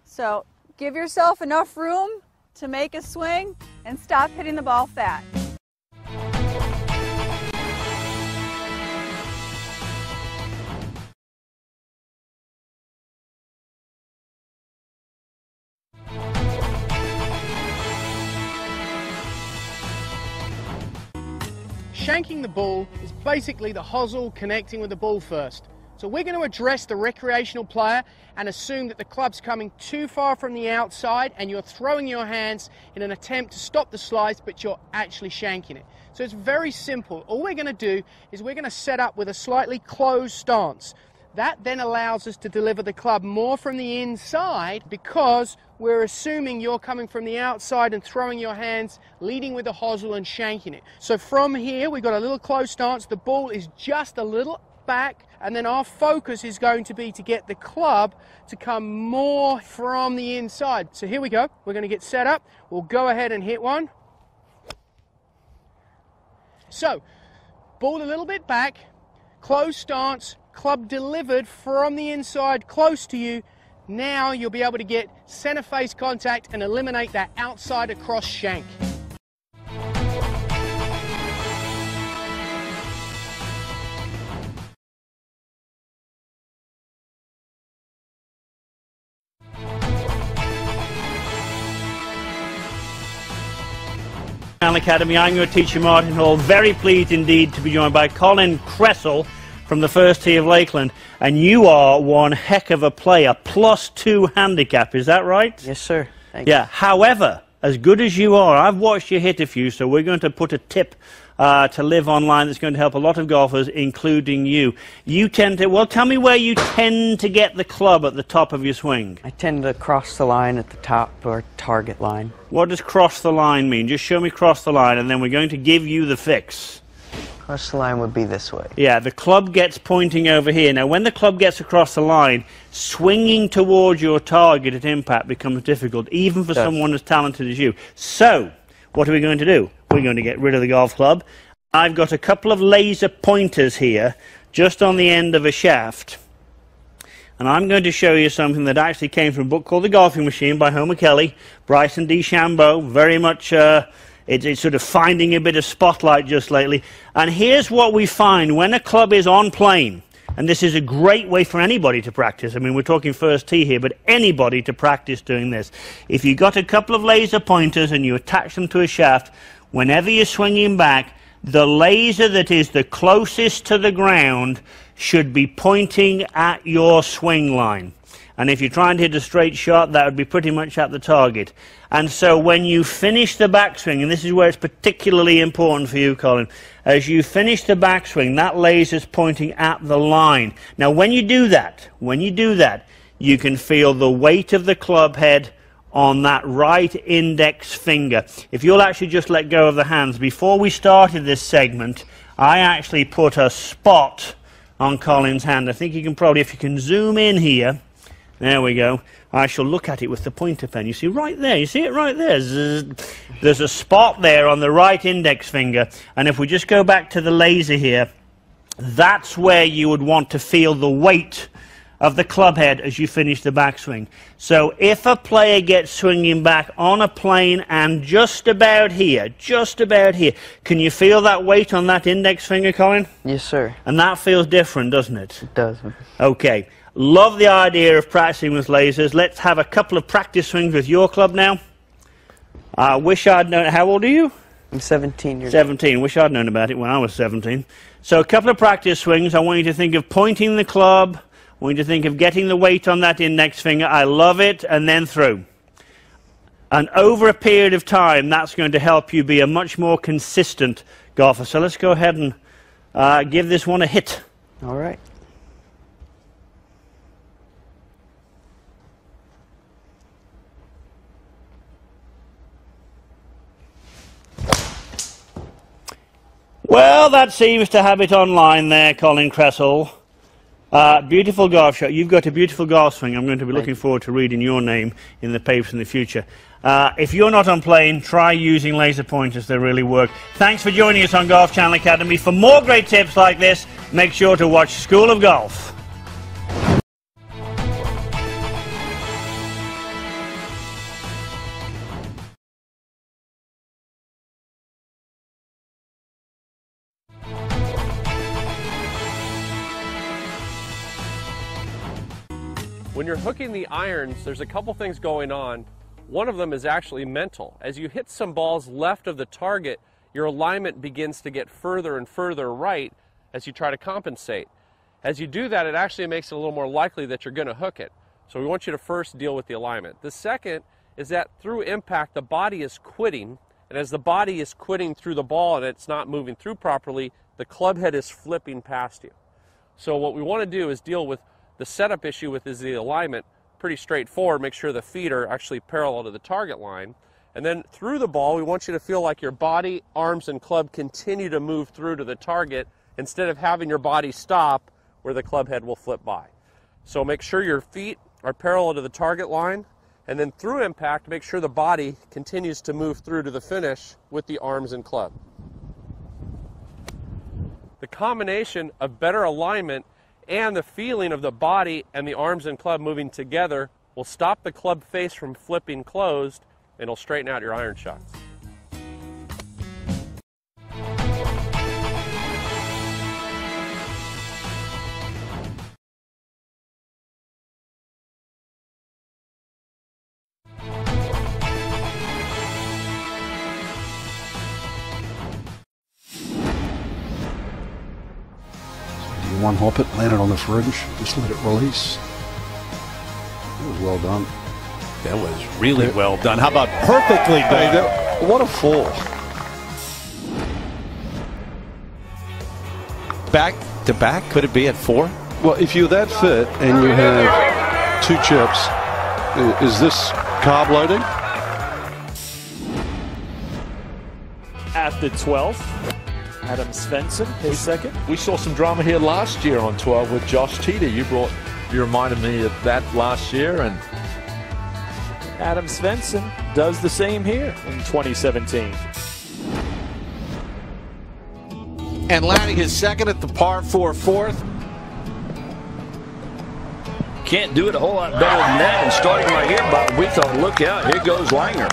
So give yourself enough room to make a swing and stop hitting the ball fat. Shanking the ball is basically the hosel connecting with the ball first. So we're going to address the recreational player and assume that the club's coming too far from the outside and you're throwing your hands in an attempt to stop the slice, but you're actually shanking it. So it's very simple. All we're going to do is we're going to set up with a slightly closed stance. That then allows us to deliver the club more from the inside because we're assuming you're coming from the outside and throwing your hands, leading with the hosel and shanking it. So from here, we've got a little closed stance. The ball is just a little back, and then our focus is going to be to get the club to come more from the inside. So here we go. We're going to get set up. We'll go ahead and hit one. So, ball a little bit back, closed stance, club delivered from the inside close to you. Now you'll be able to get center face contact and eliminate that outside across shank. Academy. I'm your teacher, Martin Hall. Very pleased indeed to be joined by Colin Cressel from the First Tee of Lakeland. And you are one heck of a player, +2 handicap, is that right? Yes, sir. Thank you. Yeah, however, as good as you are, I've watched you hit a few, so we're going to put a tip to live online that's going to help a lot of golfers, including you. You tend to, well, tell me where you tend to get the club at the top of your swing. I tend to cross the line at the top, or target line. What does cross the line mean? Just show me cross the line, and then we're going to give you the fix. Cross the line would be this way. Yeah, the club gets pointing over here. Now, when the club gets across the line, swinging towards your target at impact becomes difficult, even for someone as talented as you. So, what are we going to do? We're going to get rid of the golf club. I've got a couple of laser pointers here, just on the end of a shaft. And I'm going to show you something that actually came from a book called The Golfing Machine by Homer Kelly, Bryson DeChambeau, very much It's sort of finding a bit of spotlight just lately. And here's what we find when a club is on plane. And this is a great way for anybody to practice. I mean, we're talking first tee here, but anybody to practice doing this. If you got a couple of laser pointers and you attach them to a shaft, whenever you're swinging back, the laser that is the closest to the ground should be pointing at your swing line. And if you're trying to hit a straight shot, that would be pretty much at the target. And so when you finish the backswing, and this is where it's particularly important for you, Colin, as you finish the backswing, that laser's pointing at the line. Now when you do that, you can feel the weight of the club head on that right index finger. If you'll actually just let go of the hands. Before we started this segment, I actually put a spot on Colin's hand. I think you can probably, if you can zoom in here, there we go. I shall look at it with the pointer pen. You see right there, you see it right there? There's a spot there on the right index finger. And if we just go back to the laser here, that's where you would want to feel the weight of the club head as you finish the backswing. So if a player gets swinging back on a plane and just about here, can you feel that weight on that index finger, Colin? Yes, sir. And that feels different, doesn't it? It does. Okay. Love the idea of practicing with lasers. Let's have a couple of practice swings with your club now. I wish I'd known. How old are you? I'm 17 years old. 17. Wish I'd known about it when I was 17. So a couple of practice swings. I want you to think of pointing the club. I want you to think of getting the weight on that index finger. I love it. And then through. And over a period of time, that's going to help you be a much more consistent golfer. So let's go ahead and give this one a hit. All right. Well, that seems to have it online there, Colin Cresswell. Beautiful golf shot. You've got a beautiful golf swing. I'm going to be looking forward to reading your name in the papers in the future. If you're not on plane, try using laser pointers. They really work. Thanks for joining us on Golf Channel Academy. For more great tips like this, make sure to watch School of Golf. When you're hooking the irons, there's a couple things going on. One of them is actually mental. As you hit some balls left of the target, your alignment begins to get further and further right as you try to compensate. As you do that, it actually makes it a little more likely that you're going to hook it. So we want you to first deal with the alignment. The second is that through impact, the body is quitting, and as the body is quitting through the ball and it's not moving through properly, the club head is flipping past you. So what we want to do is deal with the setup issue with is the alignment. Pretty straightforward. Make sure the feet are actually parallel to the target line. And then through the ball, we want you to feel like your body, arms, and club continue to move through to the target instead of having your body stop where the club head will flip by. So make sure your feet are parallel to the target line, and then through impact, make sure the body continues to move through to the finish with the arms and club. The combination of better alignment and the feeling of the body and the arms and club moving together will stop the club face from flipping closed, and it'll straighten out your iron shots. One hop it, land it on the fringe, just let it release. It was well done. That was really well done. How about perfectly done? Hey, what a fall. Back to back, could it be at 4? Well, if you're that fit and you have 2 chips, is this carb loading? At the 12th. Adam Svensson, his second. We saw some drama here last year on 12 with Josh Teeter. You reminded me of that last year, and Adam Svensson does the same here in 2017. And landing his second at the par 4 fourth. Can't do it a whole lot better than that. And starting right here, but we thought, look out, here goes Langer.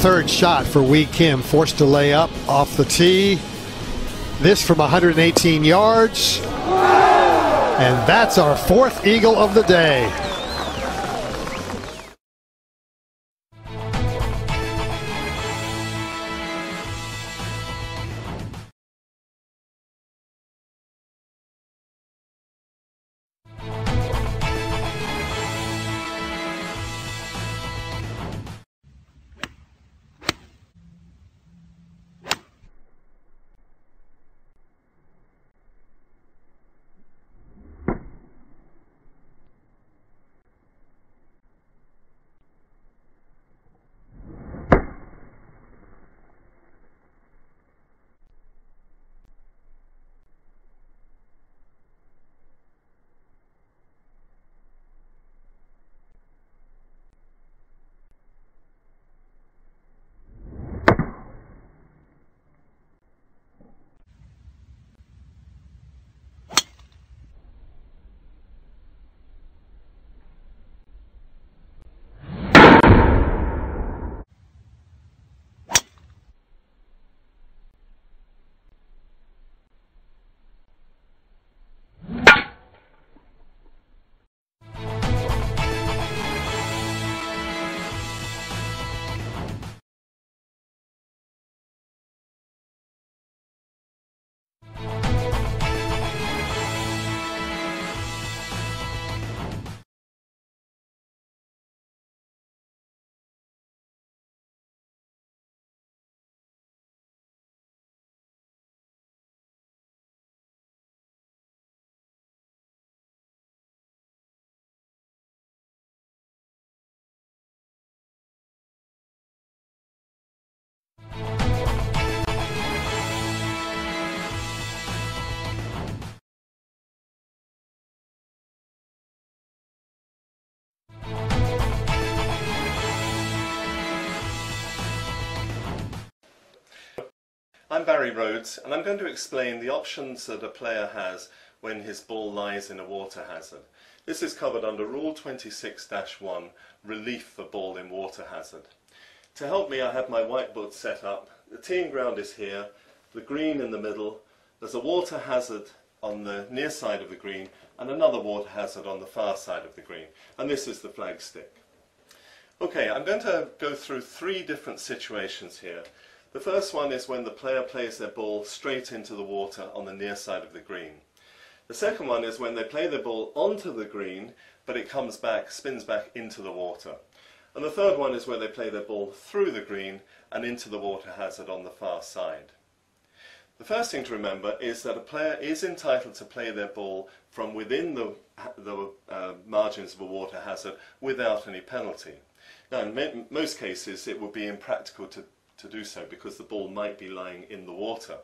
third shot for Wee Kim, forced to lay up off the tee. This from 118 yards. And that's our fourth eagle of the day. I'm Barry Rhodes, and I'm going to explain the options that a player has when his ball lies in a water hazard. This is covered under Rule 26-1, Relief for Ball in Water Hazard. To help me, I have my whiteboard set up. The teeing ground is here, the green in the middle, there's a water hazard on the near side of the green, and another water hazard on the far side of the green, and this is the flag stick. Okay, I'm going to go through three different situations here. The first one is when the player plays their ball straight into the water on the near side of the green. The second one is when they play their ball onto the green, but it comes back, spins back into the water. And the third one is where they play their ball through the green and into the water hazard on the far side. The first thing to remember is that a player is entitled to play their ball from within the margins of a water hazard without any penalty. Now, in most cases, it would be impractical to do so because the ball might be lying in the water.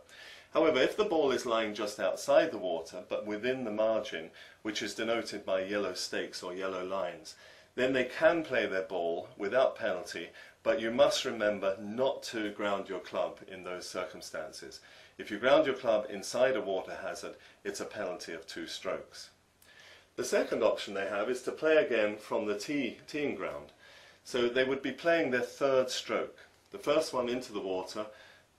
However, if the ball is lying just outside the water but within the margin, which is denoted by yellow stakes or yellow lines, then they can play their ball without penalty, but you must remember not to ground your club in those circumstances. If you ground your club inside a water hazard, it's a penalty of 2 strokes. The second option they have is to play again from the teeing ground. So they would be playing their third stroke. The first one into the water,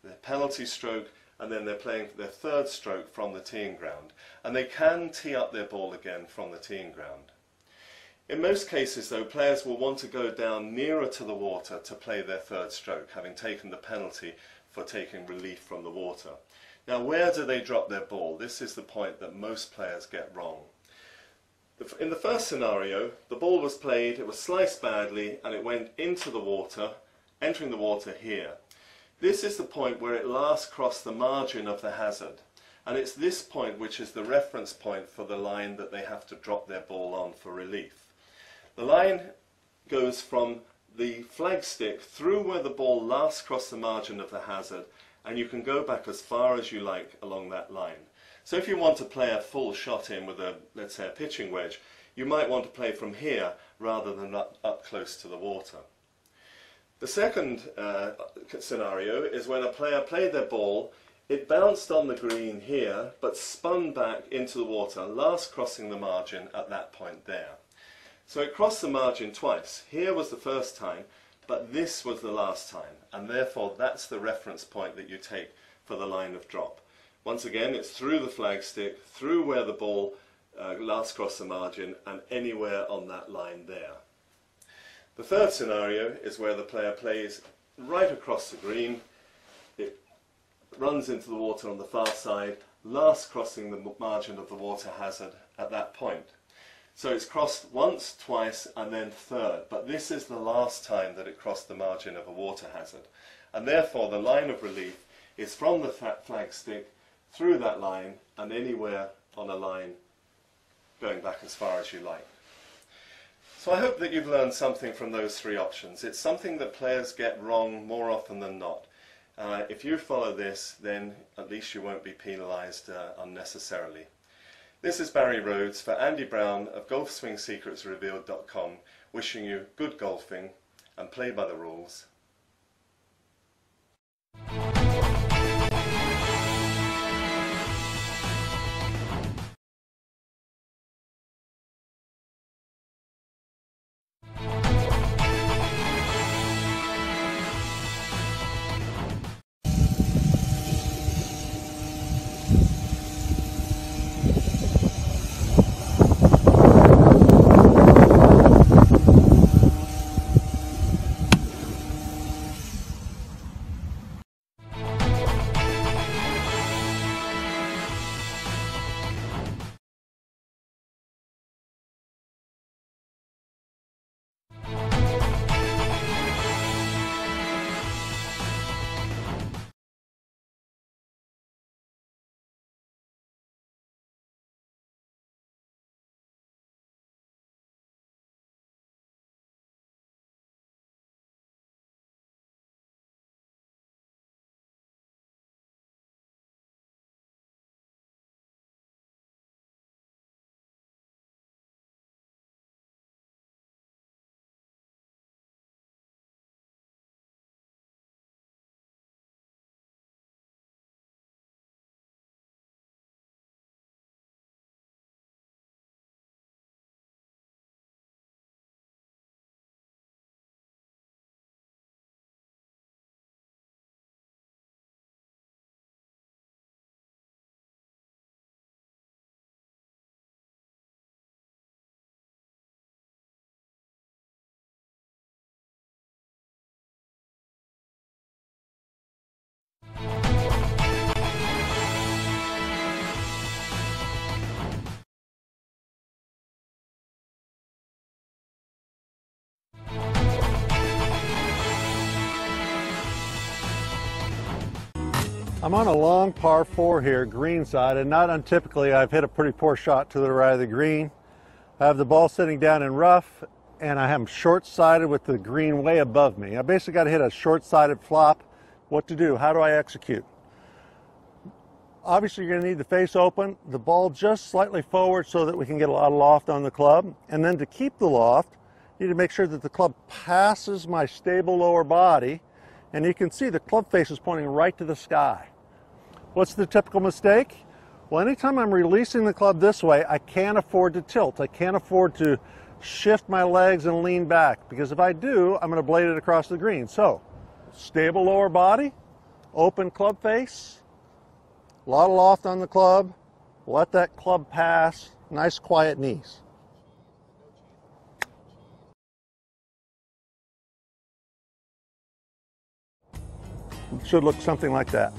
the penalty stroke, and then they're playing their third stroke from the teeing ground. And they can tee up their ball again from the teeing ground. In most cases, though, players will want to go down nearer to the water to play their third stroke, having taken the penalty for taking relief from the water. Now, where do they drop their ball? This is the point that most players get wrong. In the first scenario, the ball was played, it was sliced badly, and it went into the water, entering the water here. This is the point where it last crossed the margin of the hazard, and it's this point which is the reference point for the line that they have to drop their ball on for relief. The line goes from the flag stick through where the ball last crossed the margin of the hazard, and you can go back as far as you like along that line. So if you want to play a full shot in with a, let's say, a pitching wedge, you might want to play from here rather than up close to the water. The second scenario is when a player played their ball, it bounced on the green here, but spun back into the water, last crossing the margin at that point there. So it crossed the margin twice. Here was the first time, but this was the last time, and therefore that's the reference point that you take for the line of drop. Once again, it's through the flagstick, through where the ball last crossed the margin, and anywhere on that line there. The third scenario is where the player plays right across the green. It runs into the water on the far side, last crossing the margin of the water hazard at that point. So it's crossed once, twice, and then third, but this is the last time that it crossed the margin of a water hazard. And therefore the line of relief is from the flagstick through that line and anywhere on a line going back as far as you like. So I hope that you've learned something from those three options. It's something that players get wrong more often than not. If you follow this, then at least you won't be penalised unnecessarily. This is Barry Rhodes for Andy Brown of GolfSwingSecretsRevealed.com, wishing you good golfing and play by the rules. I'm on a long par 4 here, green side, and not untypically I've hit a pretty poor shot to the right of the green. I have the ball sitting down in rough, and I am short-sided with the green way above me. I basically got to hit a short-sided flop. What to do? How do I execute? Obviously you're going to need the face open, the ball just slightly forward so that we can get a lot of loft on the club, and then to keep the loft, you need to make sure that the club passes my stable lower body, and you can see the club face is pointing right to the sky. What's the typical mistake? Well, anytime I'm releasing the club this way, I can't afford to tilt. I can't afford to shift my legs and lean back, because if I do, I'm going to blade it across the green. So, stable lower body, open club face, a lot of loft on the club, let that club pass, nice quiet knees. It should look something like that.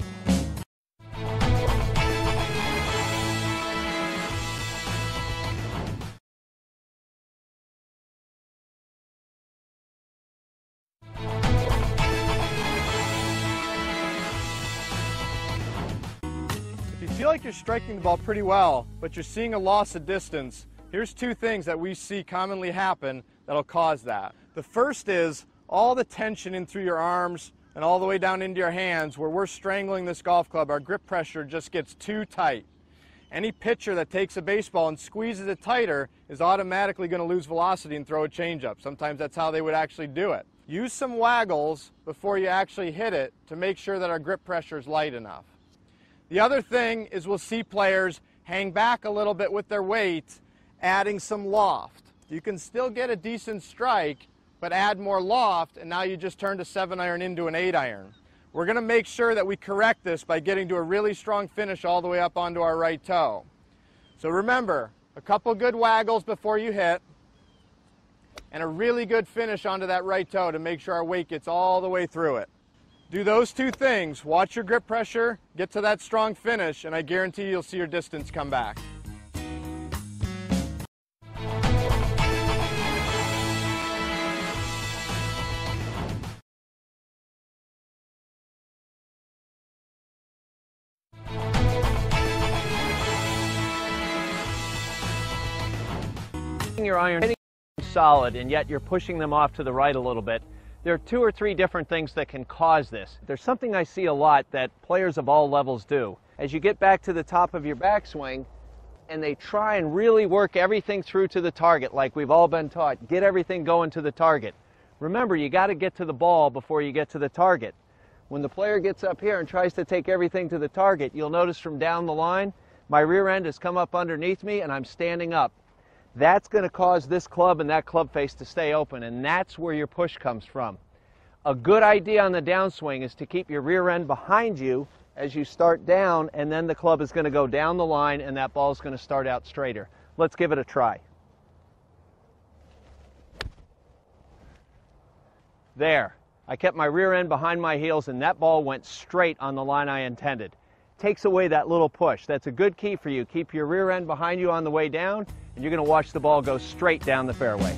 If you feel like you're striking the ball pretty well, but you're seeing a loss of distance, here's two things that we see commonly happen that'll cause that. The first is all the tension in through your arms and all the way down into your hands. Where we're strangling this golf club, our grip pressure just gets too tight. Any pitcher that takes a baseball and squeezes it tighter is automatically going to lose velocity and throw a changeup. Sometimes that's how they would actually do it. Use some waggles before you actually hit it to make sure that our grip pressure is light enough. The other thing is we'll see players hang back a little bit with their weight, adding some loft. You can still get a decent strike, but add more loft, and now you just turned a 7-iron into an 8-iron. We're going to make sure that we correct this by getting to a really strong finish all the way up onto our right toe. So remember, a couple good waggles before you hit, and a really good finish onto that right toe to make sure our weight gets all the way through it. Do those two things, watch your grip pressure, get to that strong finish, and I guarantee you'll see your distance come back. Your iron hitting solid, and yet you're pushing them off to the right a little bit. There are 2 or 3 different things that can cause this. There's something I see a lot that players of all levels do. As you get back to the top of your backswing and they try and really work everything through to the target, like we've all been taught, get everything going to the target. Remember, you got to get to the ball before you get to the target. When the player gets up here and tries to take everything to the target, you'll notice from down the line, my rear end has come up underneath me and I'm standing up. That's going to cause this club and that club face to stay open, and that's where your push comes from. A good idea on the downswing is to keep your rear end behind you as you start down, and then the club is going to go down the line and that ball is going to start out straighter. Let's give it a try. There. I kept my rear end behind my heels and that ball went straight on the line I intended. Takes away that little push. That's a good key for you. Keep your rear end behind you on the way down, and you're going to watch the ball go straight down the fairway.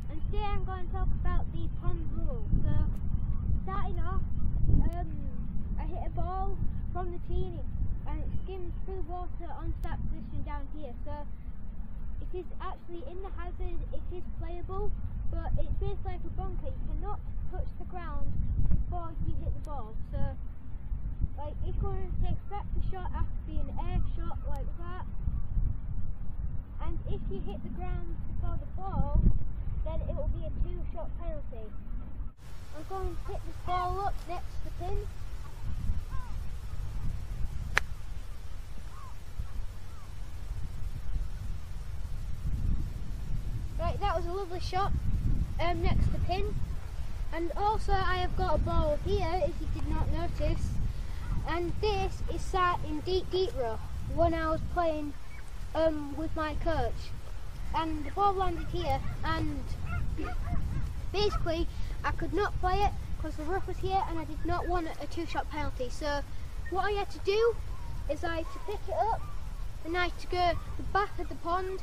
And today I'm going to talk about the pond rule. So, starting off, I hit a ball from the tee and it skimmed through water onto that position down here. So, it is actually in the hazard, it is playable, but it's basically like a bunker. You cannot touch the ground before you hit the ball. So, like, if you're going to take a practice shot after being an air shot like that, and if you hit the ground before the ball, then it will be a 2-shot penalty. I'm going to hit this ball up next to the pin. Right, that was a lovely shot next to the pin. And also I have got a ball here, if you did not notice. And this is sat in deep rough when I was playing with my coach, and the ball landed here, and basically I could not play it because the rough was here and I did not want a 2-shot penalty. So what I had to do is I had to pick it up and I had to go to the back of the pond,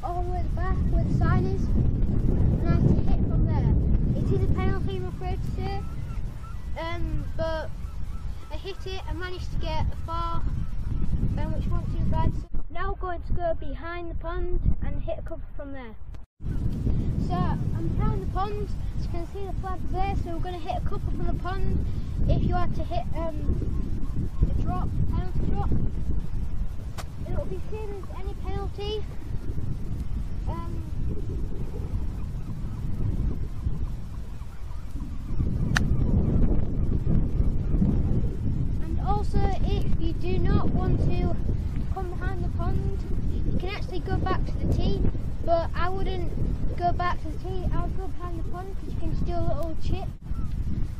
all the way to the back where the sign is, and I had to hit from there. It is a penalty, I'm afraid to say, but I hit it and managed to get a 4, which wasn't too bad. So now I'm going to go behind the pond and hit a cover from there. So I'm behind the pond, as you can see the flag there, so we're going to hit a couple from the pond. If you had to hit a drop, penalty drop, it'll be seen as any penalty. And also, if you do not want to come behind the pond, you can actually go back to the tee, but I wouldn't go back to the tee, I would go behind the pond because you can steal a little chip.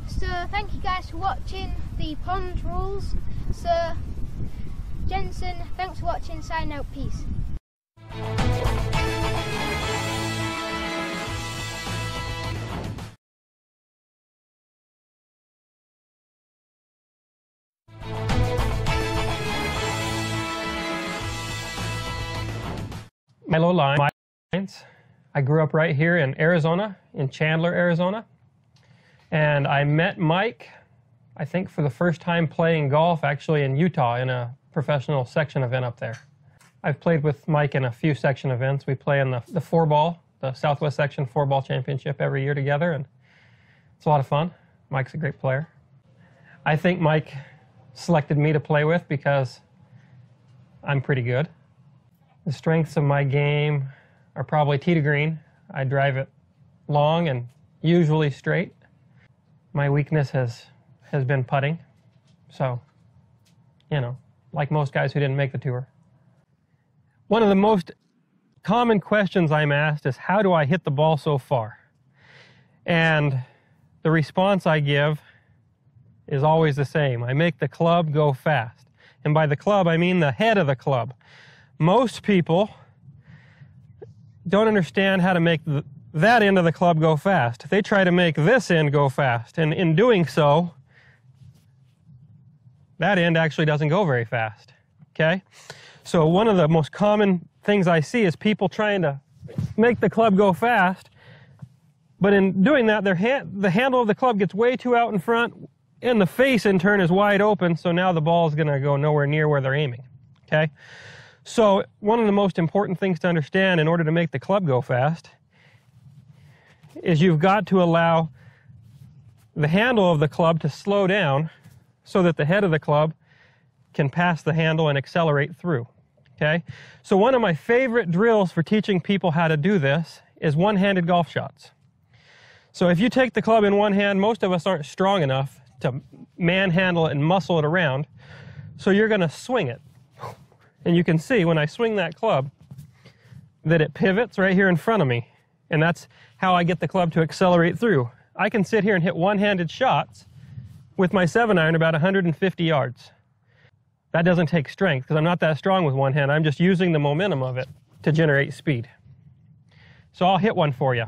So thank you guys for watching the pond rules. So Jensen, thanks for watching, sign out, peace. Milo Lines. I grew up right here in Arizona, in Chandler, Arizona. And I met Mike, I think for the first time playing golf actually in Utah in a professional section event up there. I've played with Mike in a few section events. We play in the 4-ball, the Southwest Section 4-ball championship every year together, and it's a lot of fun. Mike's a great player. I think Mike selected me to play with because I'm pretty good. The strengths of my game are probably tee to green. I drive it long and usually straight. My weakness has been putting. So, you know, like most guys who didn't make the tour. One of the most common questions I'm asked is, how do I hit the ball so far? And the response I give is always the same. I make the club go fast. And by the club, I mean the head of the club. Most people don't understand how to make that end of the club go fast. They try to make this end go fast, and in doing so, that end actually doesn't go very fast, okay? So one of the most common things I see is people trying to make the club go fast, but in doing that, the handle of the club gets way too out in front, and the face in turn is wide open, so now the ball is going to go nowhere near where they're aiming, okay? So one of the most important things to understand in order to make the club go fast is you've got to allow the handle of the club to slow down so that the head of the club can pass the handle and accelerate through, okay? So one of my favorite drills for teaching people how to do this is one-handed golf shots. So if you take the club in one hand, most of us aren't strong enough to manhandle it and muscle it around, so you're going to swing it. And you can see when I swing that club that it pivots right here in front of me. And that's how I get the club to accelerate through. I can sit here and hit one-handed shots with my 7-iron about 150 yards. That doesn't take strength because I'm not that strong with one hand. I'm just using the momentum of it to generate speed. So I'll hit one for you.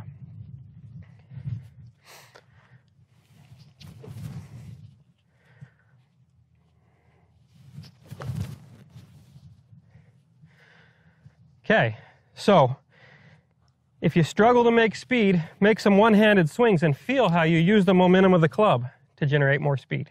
Okay, so if you struggle to make speed, make some one-handed swings and feel how you use the momentum of the club to generate more speed.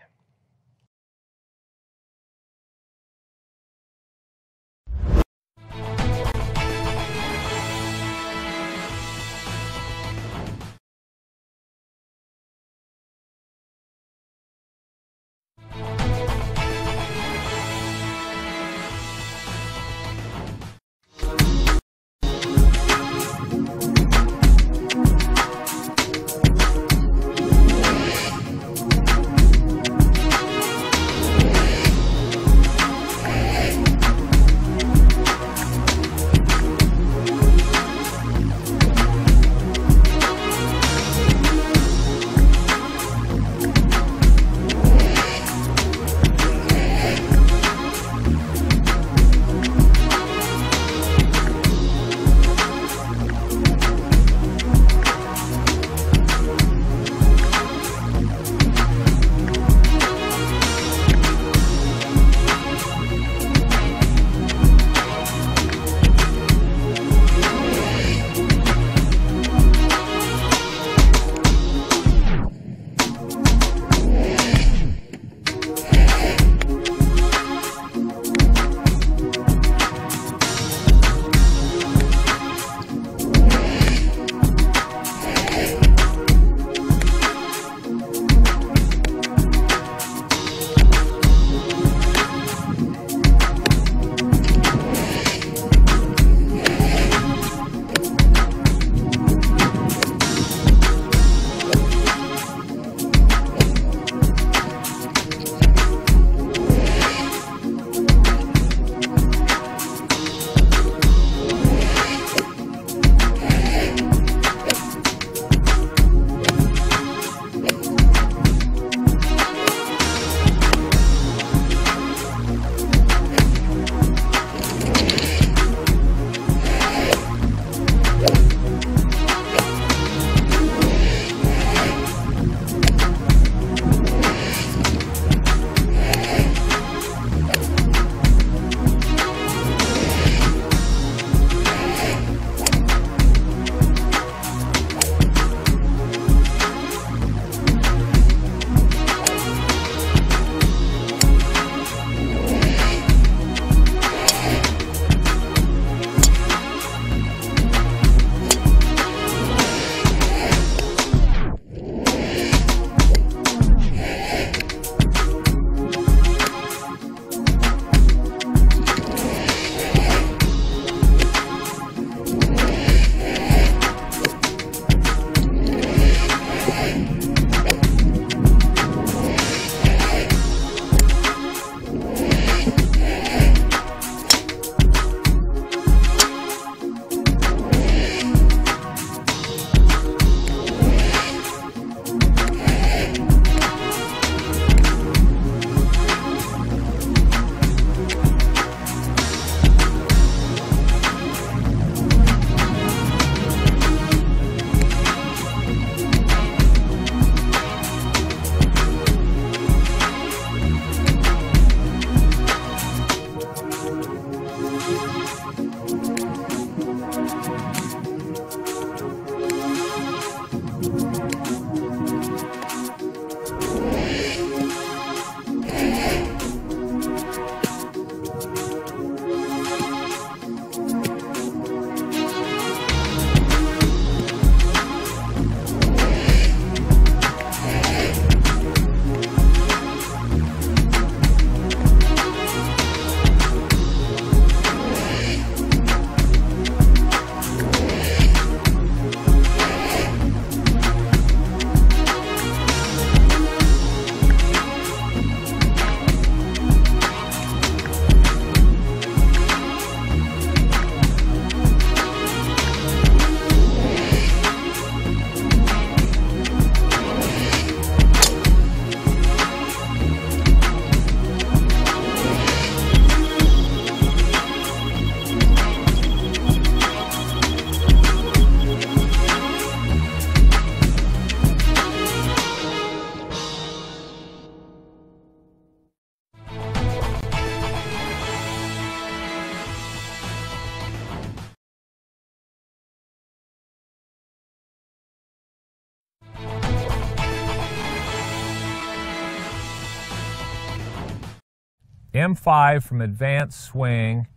M5 from advanced swing,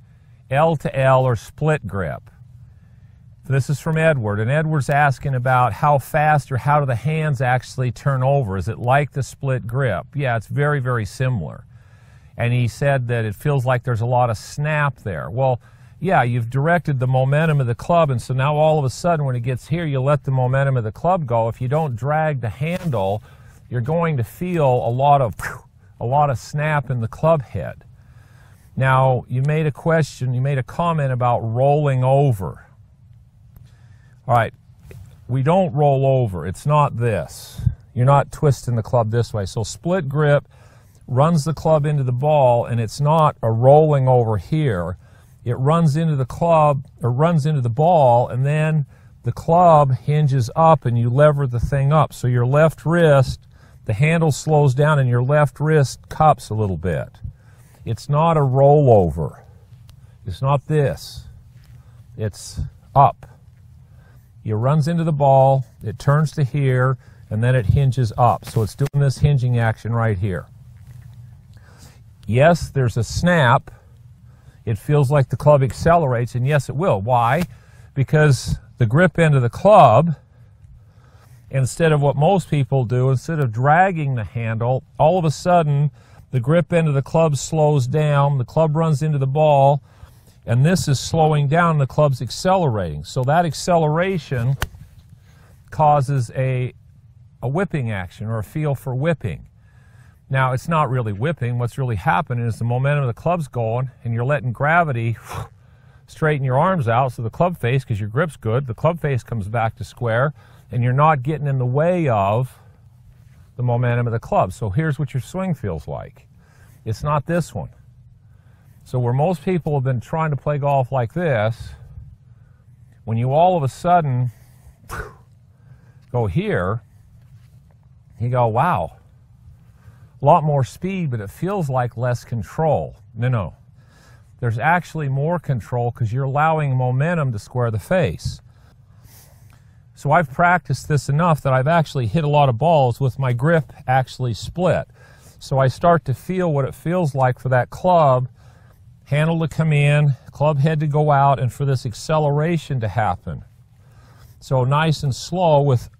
L to L or split grip. This is from Edward, and Edward's asking about how fast or how do the hands actually turn over. Is it like the split grip? Yeah, it's very, very similar. And he said that it feels like there's a lot of snap there. Well, yeah, you've directed the momentum of the club, and so now all of a sudden when it gets here, you let the momentum of the club go. If you don't drag the handle, you're going to feel a lot of snap in the club head. Now, you made a comment about rolling over. All right, we don't roll over. It's not this. You're not twisting the club this way. So split grip runs the club into the ball, and it's not a rolling over here. It runs into the club, or runs into the ball, and then the club hinges up and you lever the thing up. So your left wrist, the handle slows down and your left wrist cups a little bit. It's not a rollover. It's not this. It's up. It runs into the ball, it turns to here, and then it hinges up. So it's doing this hinging action right here. Yes, there's a snap. It feels like the club accelerates, and yes, it will. Why? Because the grip end of the club, instead of what most people do, instead of dragging the handle, all of a sudden the grip end of the club slows down, the club runs into the ball, and this is slowing down, the club's accelerating. So that acceleration causes a whipping action, or a feel for whipping. Now, it's not really whipping. What's really happening is the momentum of the club's going, and you're letting gravity straighten your arms out, so the club face, because your grip's good, the club face comes back to square, and you're not getting in the way of the momentum of the club. So here's what your swing feels like. It's not this one. So where most people have been trying to play golf like this, when you all of a sudden go here, you go, wow, a lot more speed, but it feels like less control. No. There's actually more control because you're allowing momentum to square the face. So I've practiced this enough that I've actually hit a lot of balls with my grip actually split. So I start to feel what it feels like for that club handle to come in, club head to go out, and for this acceleration to happen. So nice and slow with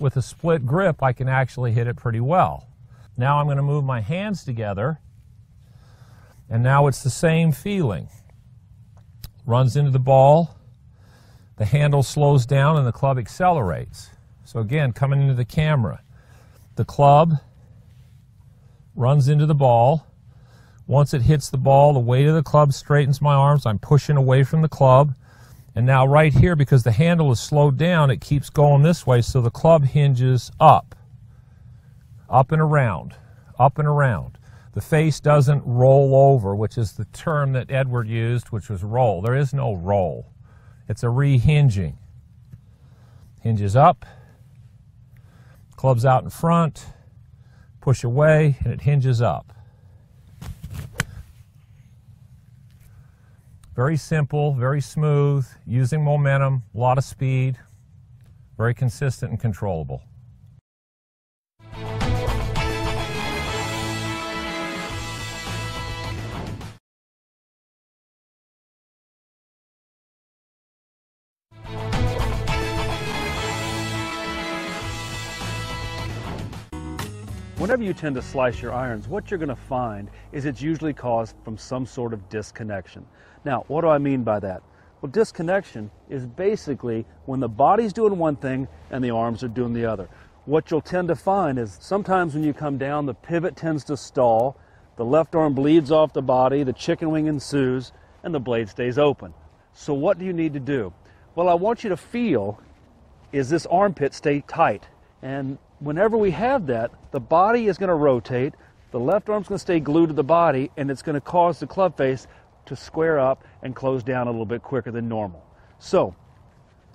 a split grip, I can actually hit it pretty well. Now I'm going to move my hands together, and now it's the same feeling. Runs into the ball, the handle slows down, and the club accelerates. So again, coming into the camera, the club runs into the ball. Once it hits the ball, the weight of the club straightens my arms. I'm pushing away from the club. And now right here, because the handle is slowed down, it keeps going this way, so the club hinges up. Up and around. Up and around. The face doesn't roll over, which is the term that Edward used, which was roll. There is no roll. It's a rehinging. Hinges up. Club's out in front. Push away, and it hinges up. Very simple, very smooth, using momentum, a lot of speed, very consistent and controllable. Whenever you tend to slice your irons, what you're going to find is it's usually caused from some sort of disconnection. Now, what do I mean by that? Well, disconnection is basically when the body's doing one thing and the arms are doing the other. What you'll tend to find is sometimes when you come down, the pivot tends to stall, the left arm bleeds off the body, the chicken wing ensues, and the blade stays open. So what do you need to do? Well, I want you to feel, is this armpit stay tight? And whenever we have that, the body is going to rotate, the left arm's going to stay glued to the body, and it's going to cause the club face to square up and close down a little bit quicker than normal. So,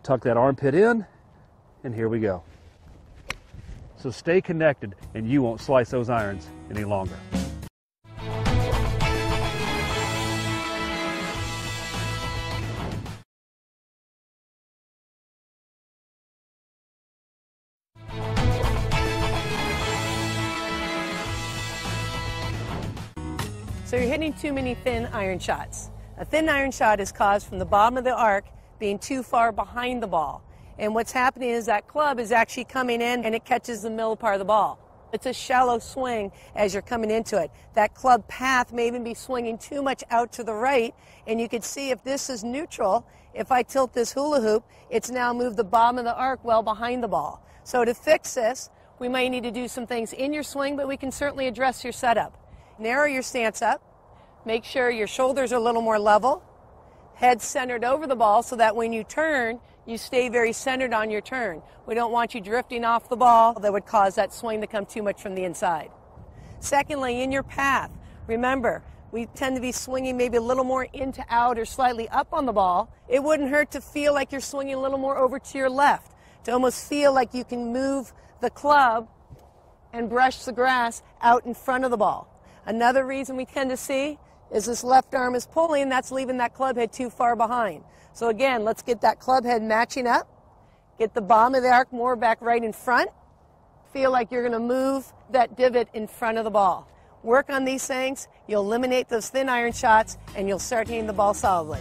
tuck that armpit in, and here we go. So stay connected, and you won't slice those irons any longer. So you're hitting too many thin iron shots. A thin iron shot is caused from the bottom of the arc being too far behind the ball. And what's happening is that club is actually coming in and it catches the middle part of the ball. It's a shallow swing as you're coming into it. That club path may even be swinging too much out to the right, and you can see if this is neutral, if I tilt this hula hoop, it's now moved the bottom of the arc well behind the ball. So to fix this, we might need to do some things in your swing, but we can certainly address your setup. Narrow your stance up, make sure your shoulders are a little more level, head centered over the ball so that when you turn, you stay very centered on your turn. We don't want you drifting off the ball that would cause that swing to come too much from the inside. Secondly, in your path, remember, we tend to be swinging maybe a little more into out or slightly up on the ball. It wouldn't hurt to feel like you're swinging a little more over to your left, to almost feel like you can move the club and brush the grass out in front of the ball. Another reason we tend to see is this left arm is pulling, that's leaving that club head too far behind. So again, let's get that club head matching up. Get the bottom of the arc more back right in front. Feel like you're going to move that divot in front of the ball. Work on these things, you'll eliminate those thin iron shots, and you'll start hitting the ball solidly.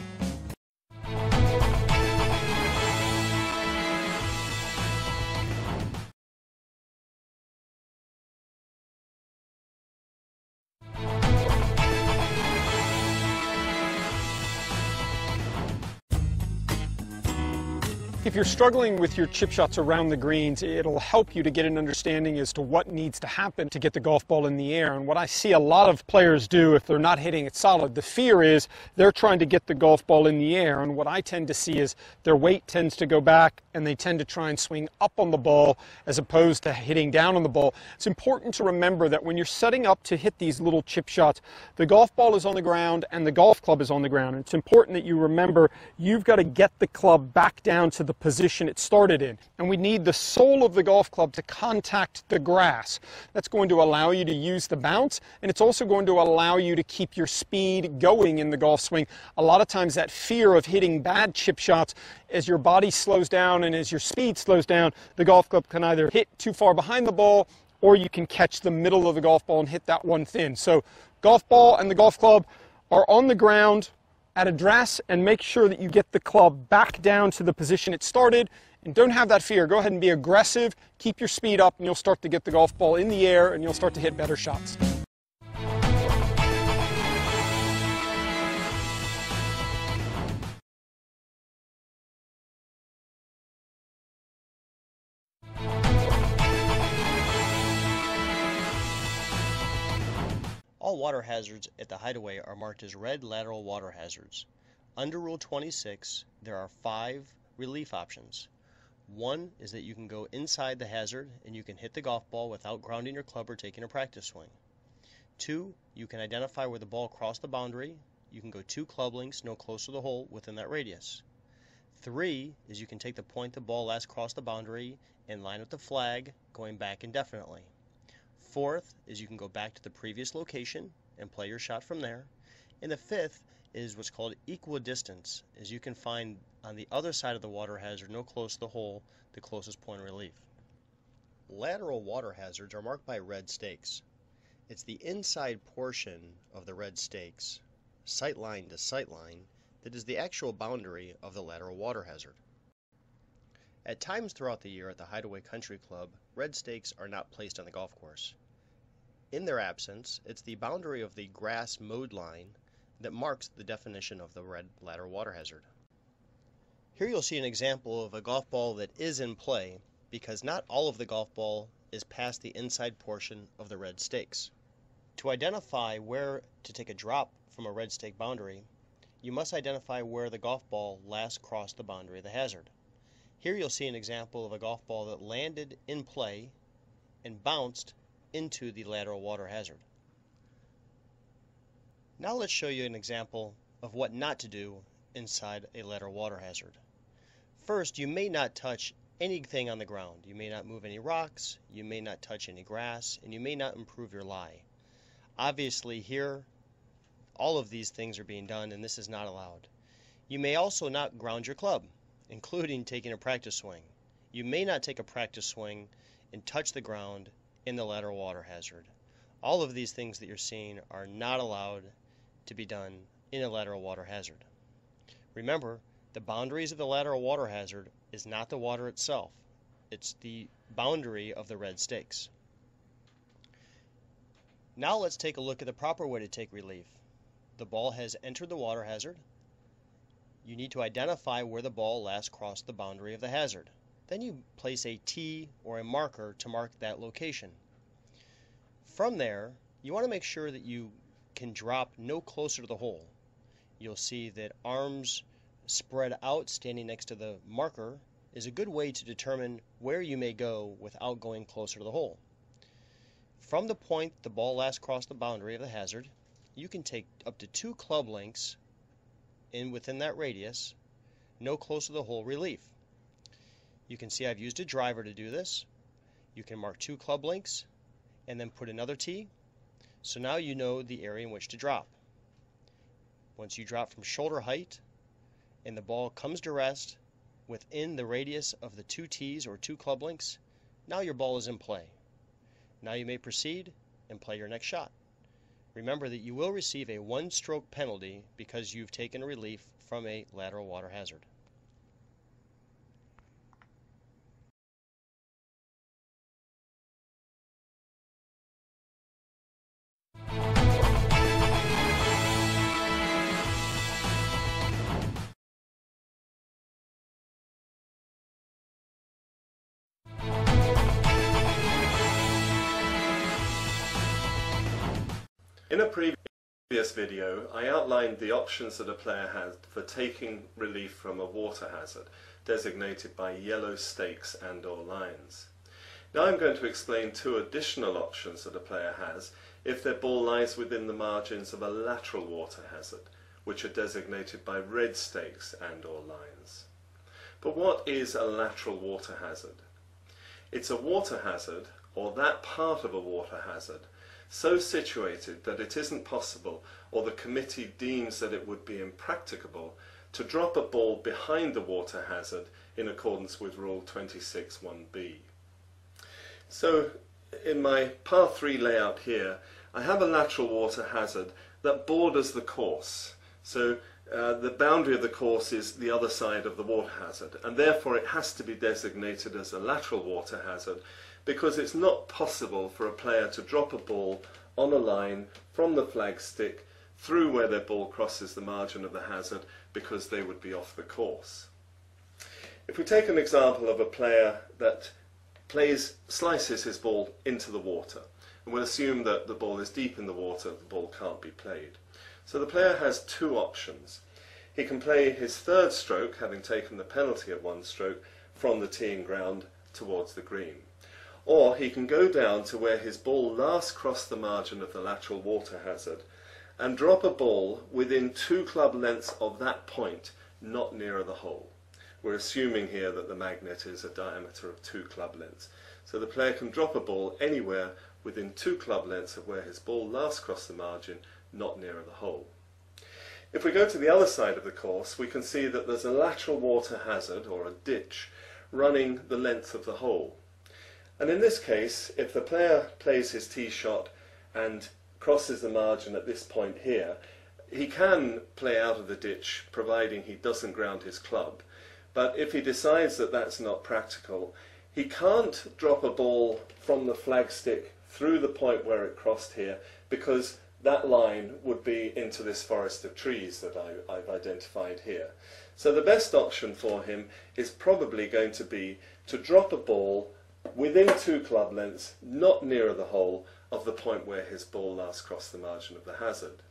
If you're struggling with your chip shots around the greens, it'll help you to get an understanding as to what needs to happen to get the golf ball in the air. And what I see a lot of players do if they're not hitting it solid, the fear is they're trying to get the golf ball in the air. And what I tend to see is their weight tends to go back and they tend to try and swing up on the ball as opposed to hitting down on the ball. It's important to remember that when you're setting up to hit these little chip shots, the golf ball is on the ground and the golf club is on the ground. And it's important that you remember you've got to get the club back down to the position it started in, and we need the sole of the golf club to contact the grass. That's going to allow you to use the bounce, and it's also going to allow you to keep your speed going in the golf swing. A lot of times that fear of hitting bad chip shots, as your body slows down and as your speed slows down, the golf club can either hit too far behind the ball or you can catch the middle of the golf ball and hit that one thin. So golf ball and the golf club are on the ground at address, and make sure that you get the club back down to the position it started, and don't have that fear. Go ahead and be aggressive, keep your speed up, and you'll start to get the golf ball in the air and you'll start to hit better shots. All water hazards at the hideaway are marked as red lateral water hazards. Under Rule 26, there are 5 relief options. One is that you can go inside the hazard and you can hit the golf ball without grounding your club or taking a practice swing. 2, you can identify where the ball crossed the boundary. You can go 2 club lengths no closer to the hole within that radius. 3 is you can take the point the ball last crossed the boundary and line with the flag, going back indefinitely. 4th is you can go back to the previous location and play your shot from there. And the 5th is what's called equidistance, as you can find on the other side of the water hazard, no close to the hole, the closest point of relief. Lateral water hazards are marked by red stakes. It's the inside portion of the red stakes, sight line to sight line, that is the actual boundary of the lateral water hazard. At times throughout the year at the Hideaway Country Club, red stakes are not placed on the golf course. In their absence, it's the boundary of the grass mowed line that marks the definition of the red lateral water hazard. Here you'll see an example of a golf ball that is in play because not all of the golf ball is past the inside portion of the red stakes. To identify where to take a drop from a red stake boundary, you must identify where the golf ball last crossed the boundary of the hazard. Here you'll see an example of a golf ball that landed in play and bounced into the lateral water hazard. Now let's show you an example of what not to do inside a lateral water hazard. First, you may not touch anything on the ground. You may not move any rocks, you may not touch any grass, and you may not improve your lie. Obviously here, all of these things are being done and this is not allowed. You may also not ground your club, including taking a practice swing. You may not take a practice swing and touch the ground in the lateral water hazard. All of these things that you're seeing are not allowed to be done in a lateral water hazard. Remember, the boundaries of the lateral water hazard is not the water itself. It's the boundary of the red stakes. Now let's take a look at the proper way to take relief. The ball has entered the water hazard. You need to identify where the ball last crossed the boundary of the hazard. Then you place a T or a marker to mark that location. From there, you want to make sure that you can drop no closer to the hole. You'll see that arms spread out standing next to the marker is a good way to determine where you may go without going closer to the hole. From the point the ball last crossed the boundary of the hazard, you can take up to 2 club lengths within that radius, no closer to the hole relief. You can see I've used a driver to do this. You can mark 2 club lengths and then put another tee. So now you know the area in which to drop. Once you drop from shoulder height and the ball comes to rest within the radius of the 2 tees or 2 club lengths, now your ball is in play. Now you may proceed and play your next shot. Remember that you will receive a 1-stroke penalty because you've taken relief from a lateral water hazard. In a previous video, I outlined the options that a player has for taking relief from a water hazard, designated by yellow stakes and/or lines. Now I'm going to explain 2 additional options that a player has if their ball lies within the margins of a lateral water hazard, which are designated by red stakes and/or lines. But what is a lateral water hazard? It's a water hazard, or that part of a water hazard, so situated that it isn't possible, or the committee deems that it would be impracticable, to drop a ball behind the water hazard in accordance with Rule 26(1)(b). So in my par 3 layout here, I have a lateral water hazard that borders the course. So the boundary of the course is the other side of the water hazard, and therefore it has to be designated as a lateral water hazard, because it's not possible for a player to drop a ball on a line from the flag stick through where their ball crosses the margin of the hazard, because they would be off the course. If we take an example of a player that slices his ball into the water, and we'll assume that the ball is deep in the water, the ball can't be played. So the player has 2 options. He can play his 3rd stroke, having taken the penalty of 1 stroke, from the teeing ground towards the green. Or he can go down to where his ball last crossed the margin of the lateral water hazard and drop a ball within 2 club lengths of that point, not nearer the hole. We're assuming here that the magnet is a diameter of 2 club lengths. So the player can drop a ball anywhere within 2 club lengths of where his ball last crossed the margin, not nearer the hole. If we go to the other side of the course, we can see that there's a lateral water hazard, or a ditch, running the length of the hole. And in this case, if the player plays his tee shot and crosses the margin at this point here, he can play out of the ditch providing he doesn't ground his club. But if he decides that that's not practical, he can't drop a ball from the flagstick through the point where it crossed here, because that line would be into this forest of trees that I've identified here. So the best option for him is probably going to be to drop a ball within 2 club lengths, not nearer the hole, of the point where his ball last crossed the margin of the hazard.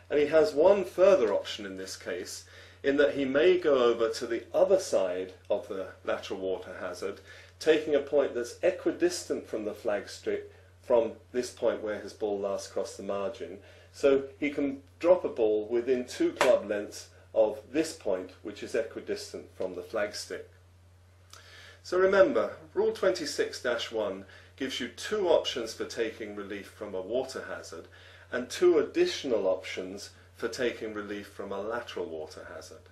And he has one further option in this case, in that he may go over to the other side of the lateral water hazard, taking a point that's equidistant from the flagstick from this point where his ball last crossed the margin. So he can drop a ball within 2 club lengths of this point, which is equidistant from the flagstick. So remember, Rule 26-1 gives you 2 options for taking relief from a water hazard and 2 additional options for taking relief from a lateral water hazard.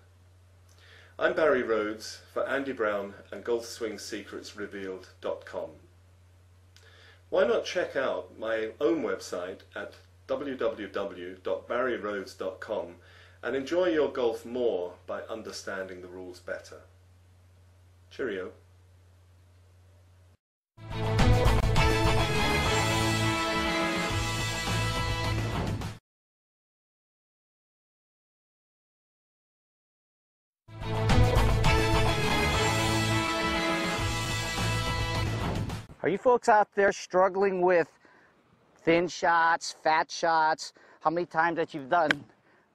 I'm Barry Rhodes for Andy Brown and GolfSwingSecretsRevealed.com. why not check out my own website at www.barryrhodes.com and enjoy your golf more by understanding the rules better. Cheerio. Are you folks out there struggling with thin shots, fat shots? How many times that you've done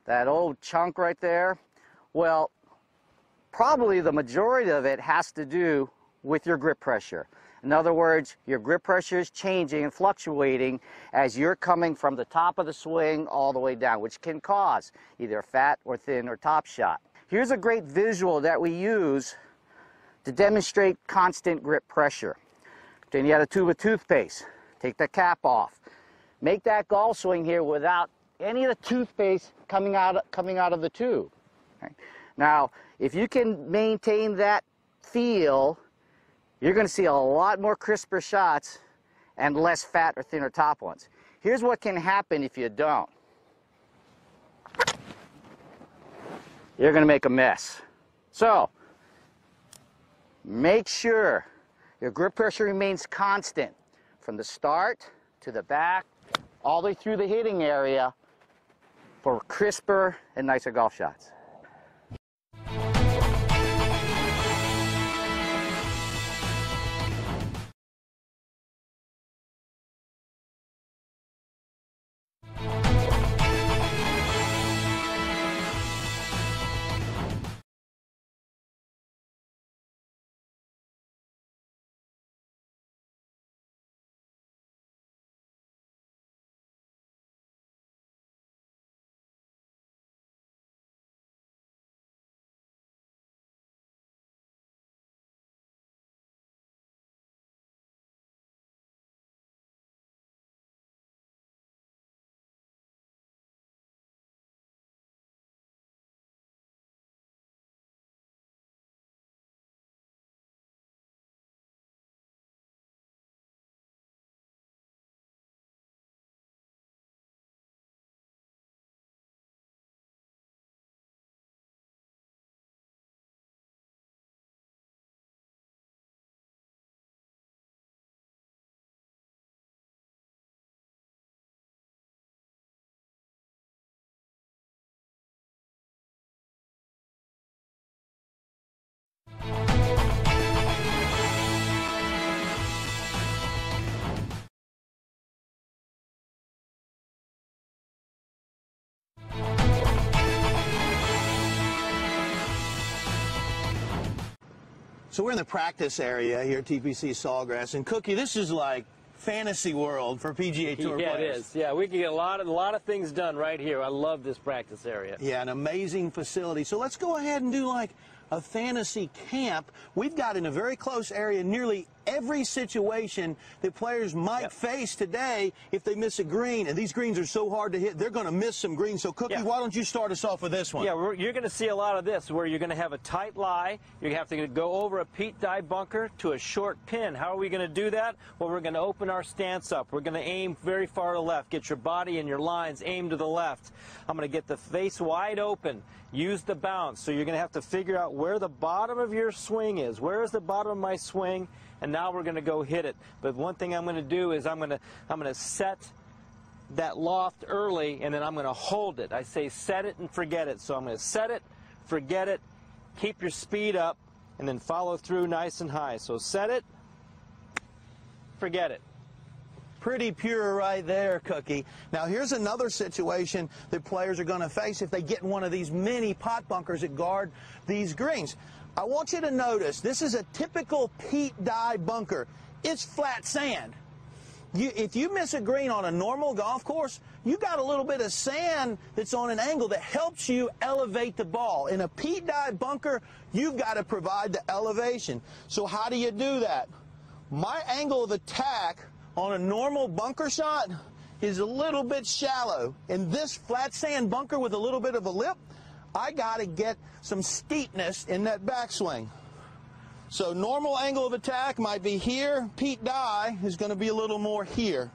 that old chunk right there? Well, probably the majority of it has to do with your grip pressure. In other words, your grip pressure is changing and fluctuating as you're coming from the top of the swing all the way down, which can cause either a fat or thin or top shot. Here's a great visual that we use to demonstrate constant grip pressure. Then you have a tube of toothpaste. Take the cap off. Make that golf swing here without any of the toothpaste coming out of the tube. Okay. Now, if you can maintain that feel, you're going to see a lot more crisper shots and less fat or thinner top ones. Here's what can happen if you don't. You're going to make a mess. So, make sure your grip pressure remains constant from the start to the back, all the way through the hitting area for crisper and nicer golf shots. So we're in the practice area here at TPC Sawgrass, and Cookie, this is like fantasy world for PGA Tour players. Yeah, it is. Yeah, we can get a lot of things done right here. I love this practice area. Yeah, an amazing facility. So let's go ahead and do like a fantasy camp. We've got in a very close area nearly every situation that players might face today if they miss a green. And these greens are so hard to hit, they're going to miss some greens. So, Cookie, why don't you start us off with this one? Yeah, you're going to see a lot of this where you're going to have a tight lie. You're going to have to go over a peat dye bunker to a short pin. How are we going to do that? Well, we're going to open our stance up. We're going to aim very far to the left. Get your body and your lines aimed to the left. I'm going to get the face wide open. Use the bounce. So you're going to have to figure out where the bottom of your swing is. Where is the bottom of my swing? And now we're going to go hit it. But one thing I'm going to do is I'm going to set that loft early, and then I'm going to hold it. I say set it and forget it. So I'm going to set it, forget it, keep your speed up, and then follow through nice and high. So set it, forget it. Pretty pure right there, Cookie. Now, here's another situation that players are going to face if they get in one of these mini pot bunkers that guard these greens. I want you to notice, this is a typical peat dye bunker. It's flat sand. If you miss a green on a normal golf course, you got a little bit of sand that's on an angle that helps you elevate the ball. In a peat dye bunker, you've got to provide the elevation. So how do you do that? My angle of attack on a normal bunker shot is a little bit shallow. In this flat sand bunker with a little bit of a lip, I got to get some steepness in that backswing. So normal angle of attack might be here. Pete Dye is going to be a little more here.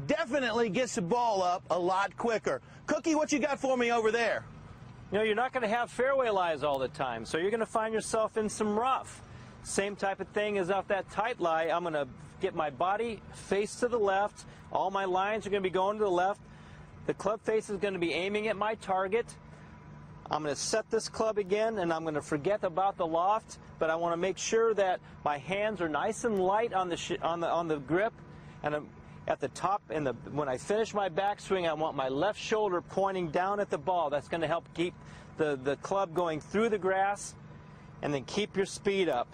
Definitely gets the ball up a lot quicker. Cookie, what you got for me over there? You know, you're not going to have fairway lies all the time, so you're going to find yourself in some rough. Same type of thing as off that tight lie. I'm going to get my body face to the left. All my lines are going to be going to the left. The club face is going to be aiming at my target. I'm going to set this club again, and I'm going to forget about the loft, but I want to make sure that my hands are nice and light on the grip, and at the top, when I finish my backswing, I want my left shoulder pointing down at the ball. That's going to help keep the club going through the grass, and then keep your speed up.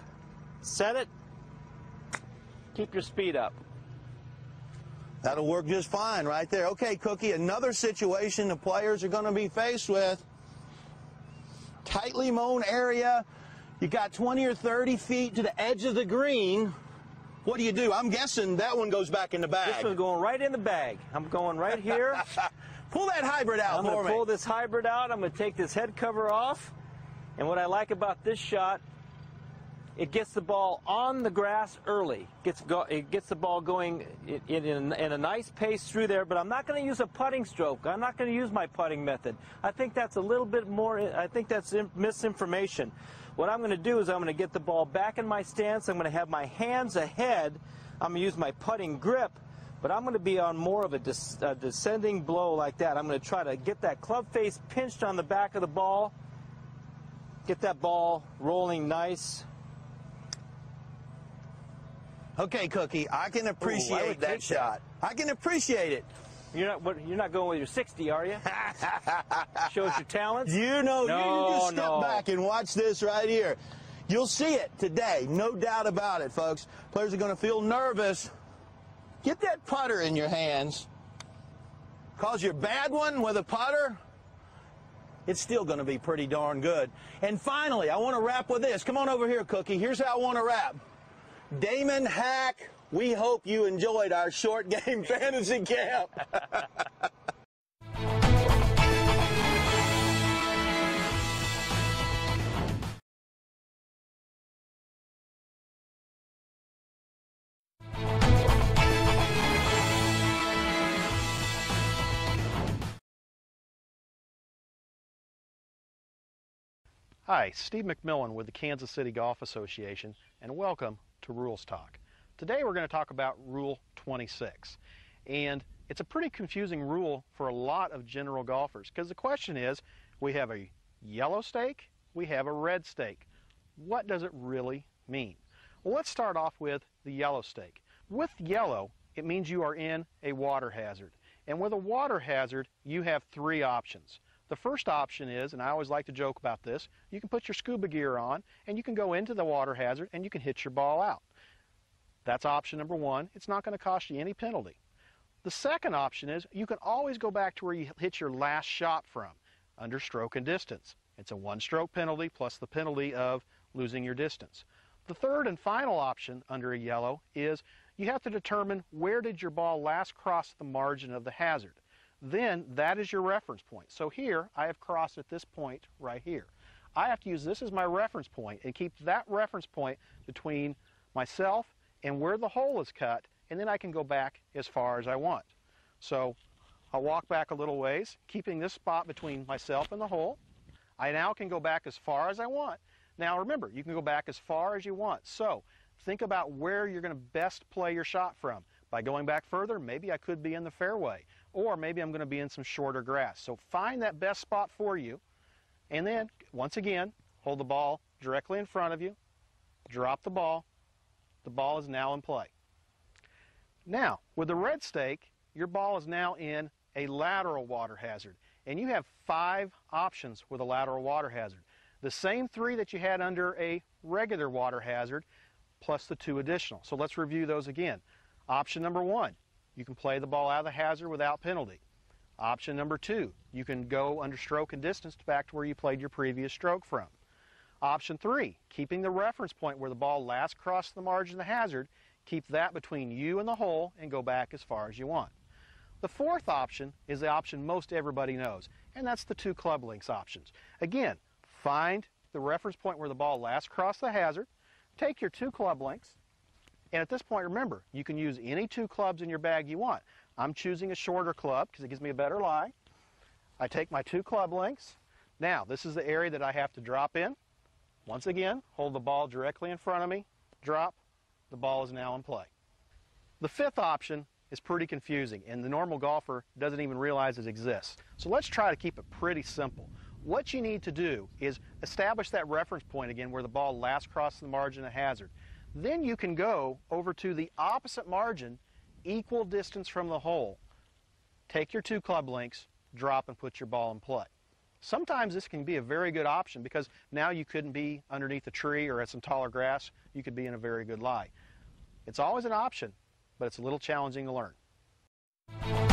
Set it, keep your speed up. That'll work just fine right there. Okay, Cookie, another situation the players are going to be faced with. Tightly mown area. You got 20 or 30 feet to the edge of the green. What do? I'm guessing that one goes back in the bag. This one's going right in the bag. I'm going right here. Pull that hybrid out for me. I'm going to pull this hybrid out. I'm going to take this head cover off. And what I like about this shot, it gets the ball on the grass early. It gets the ball going in a nice pace through there, but I'm not going to use a putting stroke. I'm not going to use my putting method. I think that's a little bit more, I think that's misinformation. What I'm going to do is I'm going to get the ball back in my stance. I'm going to have my hands ahead. I'm going to use my putting grip, but I'm going to be on more of a descending blow like that. I'm going to try to get that club face pinched on the back of the ball, get that ball rolling nice. Okay, Cookie, I can appreciate that shot. I can appreciate it. You're not going with your 60, are you? Shows your talents. You know, you just step back and watch this right here. You'll see it today, no doubt about it, folks. Players are going to feel nervous. Get that putter in your hands. Because your bad one with a putter, it's still going to be pretty darn good. And finally, I want to wrap with this. Come on over here, Cookie. Here's how I want to wrap. Damon Hack, we hope you enjoyed our short game fantasy camp. Hi, Steve McMillan with the Kansas City Golf Association, and welcome to Rules Talk. Today we're going to talk about Rule 26, and it's a pretty confusing rule for a lot of general golfers, because the question is, we have a yellow stake, we have a red stake. What does it really mean? Well, let's start off with the yellow stake. With yellow, it means you are in a water hazard, and with a water hazard, you have three options. The first option is, and I always like to joke about this, you can put your scuba gear on and you can go into the water hazard and you can hit your ball out. That's option number one. It's not going to cost you any penalty. The second option is you can always go back to where you hit your last shot from, under stroke and distance. It's a one-stroke penalty plus the penalty of losing your distance. The third and final option under a yellow is you have to determine where did your ball last cross the margin of the hazard. Then that is your reference point. So here I have crossed at this point right here. I have to use this as my reference point and keep that reference point between myself and where the hole is cut, and then I can go back as far as I want. So I'll walk back a little ways, keeping this spot between myself and the hole. I now can go back as far as I want. Now remember, you can go back as far as you want. So think about where you're going to best play your shot from. By going back further, maybe I could be in the fairway, or maybe I'm going to be in some shorter grass. So find that best spot for you, and then, once again, hold the ball directly in front of you, drop the ball. The ball is now in play. Now, with the red stake, your ball is now in a lateral water hazard, and you have 5 options with a lateral water hazard. The same 3 that you had under a regular water hazard, plus the 2 additional. So let's review those again. Option number 1, you can play the ball out of the hazard without penalty. Option number 2, you can go under stroke and distance back to where you played your previous stroke from. Option 3, keeping the reference point where the ball last crossed the margin of the hazard, keep that between you and the hole and go back as far as you want. The fourth option is the option most everybody knows, and that's the 2 club links options. Again, find the reference point where the ball last crossed the hazard, take your 2 club links, and at this point, remember, you can use any 2 clubs in your bag you want. I'm choosing a shorter club because it gives me a better lie. I take my 2 club links. Now, this is the area that I have to drop in. Once again, hold the ball directly in front of me, drop, the ball is now in play. The 5th option is pretty confusing, and the normal golfer doesn't even realize it exists. So let's try to keep it pretty simple. What you need to do is establish that reference point again where the ball last crossed the margin of hazard. Then you can go over to the opposite margin, equal distance from the hole. Take your 2 club links, drop, and put your ball in play. Sometimes this can be a very good option because now you couldn't be underneath a tree or at some taller grass. You could be in a very good lie. It's always an option, but it's a little challenging to learn.